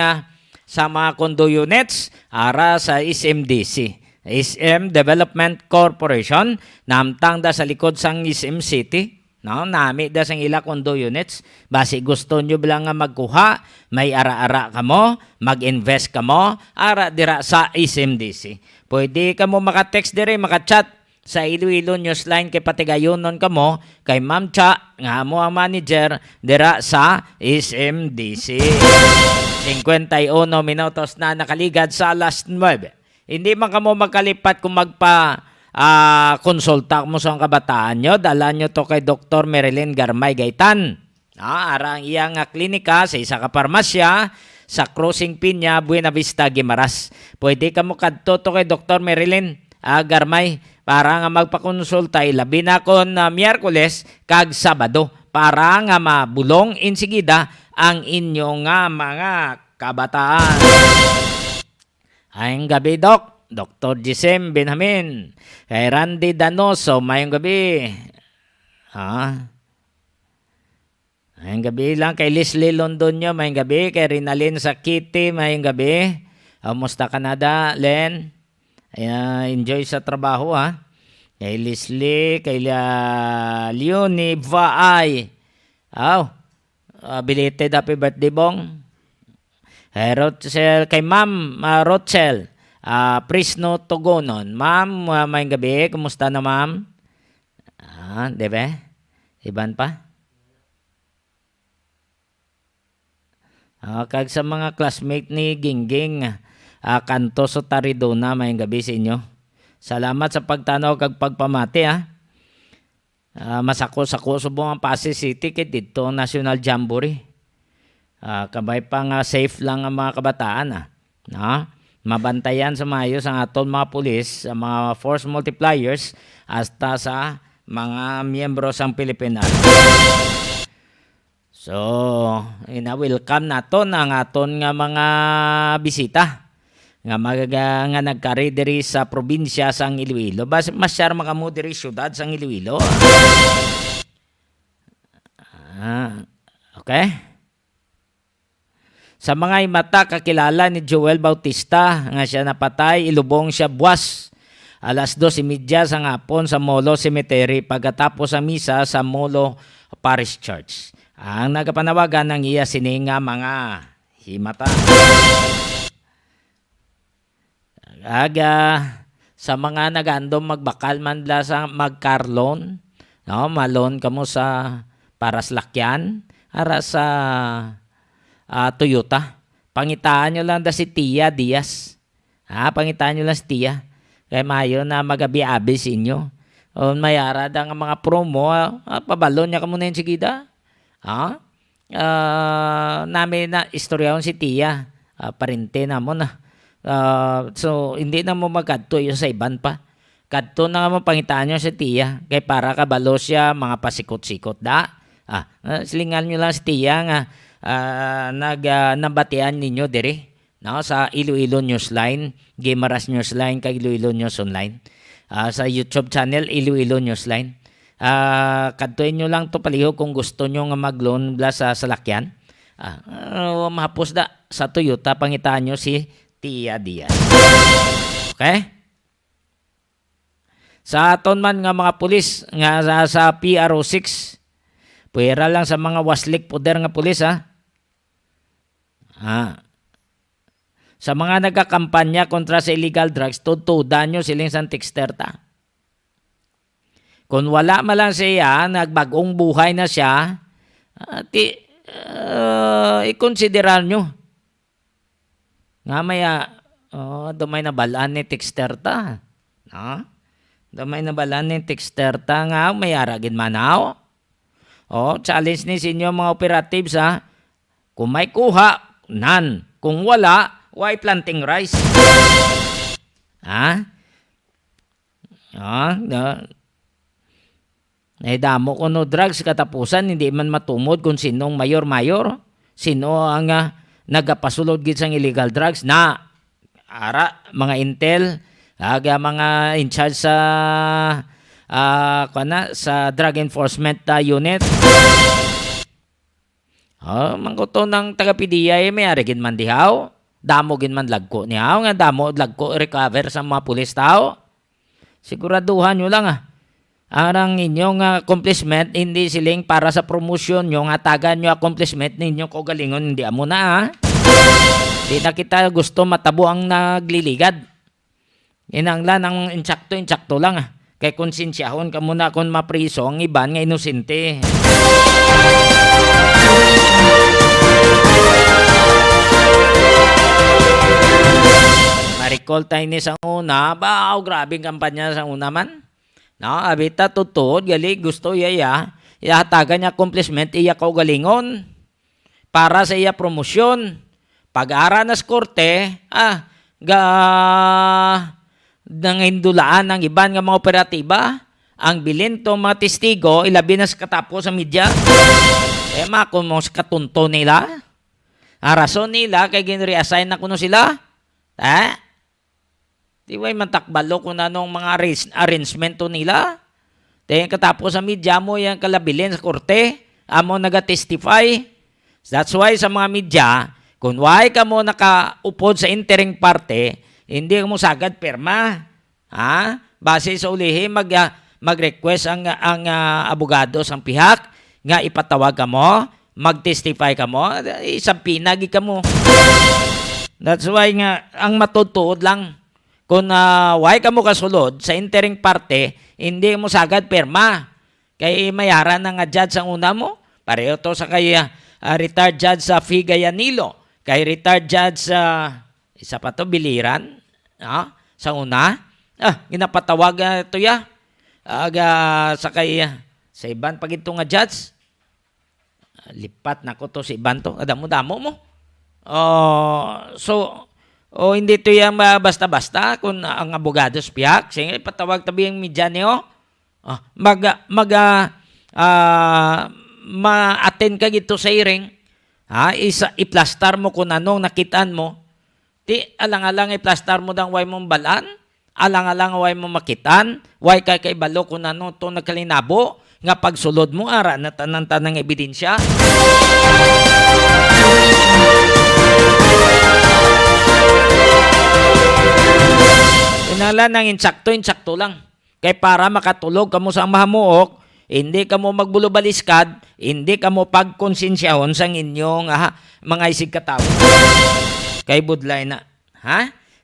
mga condo units ara sa SMDC, SM Development Corporation, namtang da sa likod sang SM City, no, nami da sang ila condo units. Basi gusto nyo bilang nga magkuha, may ara-ara ka mo, mag-invest ka mo, ara dira sa SMDC. Pwede ka mo maka-text dire, maka-chat sa Iloilonewsline kay patigayonon ka mo kay Ma'am Cha nga mo ang manager dira sa SMDC. 51 minutos na nakaligad sa alas 9. Hindi man ka mo magkalipat kung konsulta mo sa kabataan nyo, dala nyo to kay Dr. Marilyn Garmay Gaitan. Arang iyang klinika sa isa ka parmasya sa Crossing Piña, Buena Vista, Guimaras. Pwede ka mo kadto to kay Dr. Marilyn Garmay para nga magpakonsulta labi na kon Miyerkules kag Sabado para nga mabulong insigida ang inyong mga kabataan. Ayong gabi, Doc. Dr. Gisem Benjamin. Kay Randy Danoso, mayong gabi. Mayong gabi lang. Kay Leslie Londonio, mayong gabi. Kay Rinalyn Sakiti, mayong gabi. Musta Canada, Len? Enjoy sa trabaho, ha? Kay Leslie, kay Leonie Vaay. Belated happy birthday, Bong. Kay Rochelle, kay Ma'am Rochelle Prisno Togonon. Ma'am, may gabi. Kumusta na, ma'am? Diba? Iban pa? Kag sa mga classmate ni Gingging, Kanto so Taridona, may gabi sa inyo. Salamat sa pagtanaw kag pagpamati, ha. Masako-sako subong ang Pasig City kit dito National Jamboree. Kabay pa nga safe lang ang mga kabataan, ha. Mabantayan sa maayos ang aton mga pulis, ang mga force multipliers hasta sa mga miyembro sang Pilipinas. So, welcome naton ang aton nga mga bisita nga nga nagkari diri sa probinsya sang Iloilo. Masyar makamu diri syudad sang Iloilo. Okay. Sa mga imata kakilala ni Joel Bautista nga siya napatay, ilubong siya buwas. 2:30 sa hapon sa Molo Cemetery pagkatapos sa misa sa Molo Parish Church. Ang nagapanawagan ng iya sininga mga himata. Sa mga nagandom magbakal man la sa magkarlon, malon kamo sa paraslakyan, ara sa Toyota. Pangitaan nyo lang da si Tia Diaz. Pangitaan nyo lang si Tia. Kaya mayo na magabi-abi sa inyo. O mayara da nga mga promo, pabalon niya ka muna yung sigida. Namin na istoryaon si Tia. Parente na mo na. So, hindi na mo magkadto yun sa iban pa. Kadto na mo pangitaan nyo si Tia. Kaya para kabalo siya, mga pasikot-sikot da. Silingan nyo lang si Tia nga nabatian ninyo dire sa Iloilonewsline, Guimaras Newsline kag Iloilo News Online. Sa YouTube channel Iloilo Newsline. Kadtuin nyo lang to paliho kung gusto nyo nga mag-loan sa salakyan. Mahapos da sa Toyota, pangitaan nyo si Tia Diaz. Okay? Sa aton man nga mga pulis nga sa PRO6, puwera lang sa mga waslik poder nga pulis, sa mga nagkakampanya kontra sa illegal drugs, tutudan nyo siling sa Texterta. Kung wala man lang siya, nagbagong buhay na siya, ikonsiderar nyo. Nga maya, dumay na balaan ni Texterta. Dumay na balaan ni Texterta nga, may aragin manaw. Challenge ni sinyo mga operatives, kung may kuha, nan. Kung wala, why planting rice? Damo ko no drugs katapusan, hindi man matumod kung sinong mayor-mayor. Sino ang nagapasulod gid sang illegal drugs na mga intel, mga in charge sa sa drug enforcement unit. Mangkuto ng taga-PDIA may arigin man dihaw. Damo gin man lagko niyaw nga damo lagko recover sa mga pulis tao. Siguraduhan nyo lang arang inyong accomplishment hindi siling para sa promotion nyo nga tagan nyo accomplishment ninyo ko galingon hindi amo na Di na kita gusto matabo ang nagliligad. Inanglan ang insakto lang kay konsensyahon ka muna kung mapriso ang iban nga inosente. recall tayo ni sa una, grabe ang kampanya sa una man. No, abita tutod, gali gusto iya ihatagan niya accomplishment, iya ko galingon. Para sa iya promosyon. Pag-ara na sa korte, nangindulaan ng iban nga mga operatiba, ang bilin to mga testigo, ilabi na sa katapos sa media. Kung mo sa katunto nila, rason nila, kay ginreassign na kuno sila, di way mantakbalo kung anong mga arrangement to nila. Dahil katapos sa media mo, yung kalabilin sa korte, amo naga-testify. That's why sa mga media, kung why ka mo nakaupod sa interim parte, hindi mo sagad perma. Base sa ulihi, mag-request ang abogado sa pihak nga ipatawag ka mo, mag-testify ka mo, isang pinagi ka mo. That's why nga, ang matutuod lang, kung why ka mo kasulod sa interim parte, hindi mo sagad perma. Kay mayaran na nga judge ang una mo. Pareho to sa kay retired judge sa Figayanilo. Kay retired judge sa isa pa to, Biliran. Sa una. Ginapatawag ito ya. Sa kay sa iban pag ito nga judge. Lipat na ko to sa iban to. Damo-damo mo. Hindi ito yung basta-basta kung ang abogado spiyak. Sige, patawag tabi yung media niyo. Ma-attend ka gito sa hearing. Iplastar mo kung anong nakitaan mo. Alang-alang iplastar mo dang way mong balaan. Alang-alang way mong makitaan. Way kay balo kung ano ito nagkalinabo. Nga pagsulod mo, ara na tanang ebidensya. Inala ng insakto lang. Kaya para makatulog ka mo sa mahamuok, hindi ka mo magbulubaliskad, hindi ka mo pagkonsensyahon sa inyong mga isig katao. Kay budlay na.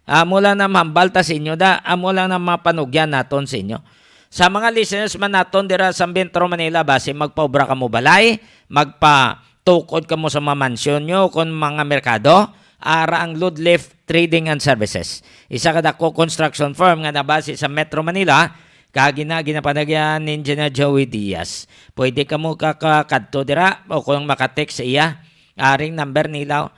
Amo lang na mambalta sa inyo, amo lang na mapanugyan naton sa inyo. Sa mga listeners man naton dira sa Bentro, Manila, base magpaubra ka mo balay, magpatukod ka mo sa mga mansyon nyo kung mga merkado, ara ang Ludlift Trading and Services. Isa ka dako construction firm nga nabase sa Metro Manila, ginapanagyan ni Engineer Joey Diaz. Pwede ka mo kakadto dira o kung makatext sa iya, aring number nila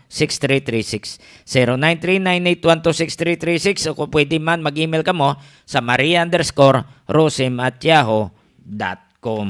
0939-812-6336. 0939-812-6336 o kung pwede man mag-email ka mo sa maria_rosim@yahoo.com.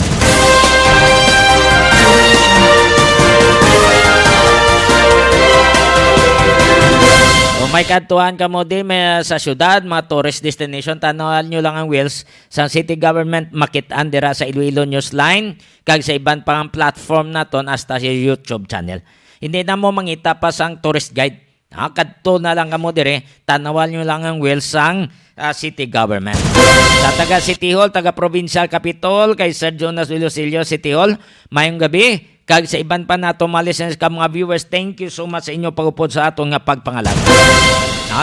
Kung may kantuhan ka mo din sa syudad, mga tourist destination, tanawan nyo lang ang wheels sa city government makitaan dira sa Iloilonewsline kag sa iban pang platform naton hasta sa YouTube channel. Hindi na mo mangita pa sang tourist guide. Kadto na lang kamo dire, tanawan nyo lang ang wheels sang city government. Sa taga City Hall, taga Provincial Capitol, kay Sir Jonas Vilosilio City Hall, mayong gabi. Kag sa iban pa nato mga listeners ka mga viewers, thank you so much sa inyo pag-upod sa aton nga pagpangalaga.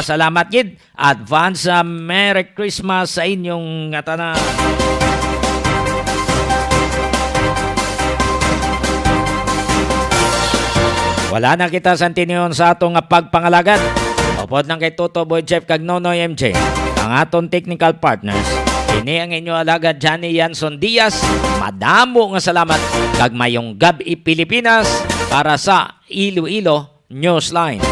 Salamat gid. Advance Merry Christmas sa inyong tanan. Wala na kita sa tiniyon sa atong nga pagpangalagad. Upod lang kay Toto Boy Chef kag Nonoy MJ, ang aton technical partners. Ini ang inyo alagad Johnny Yanson Diaz. Madamo nga salamat kag mayong gabi Pilipinas para sa Iloilo Newsline.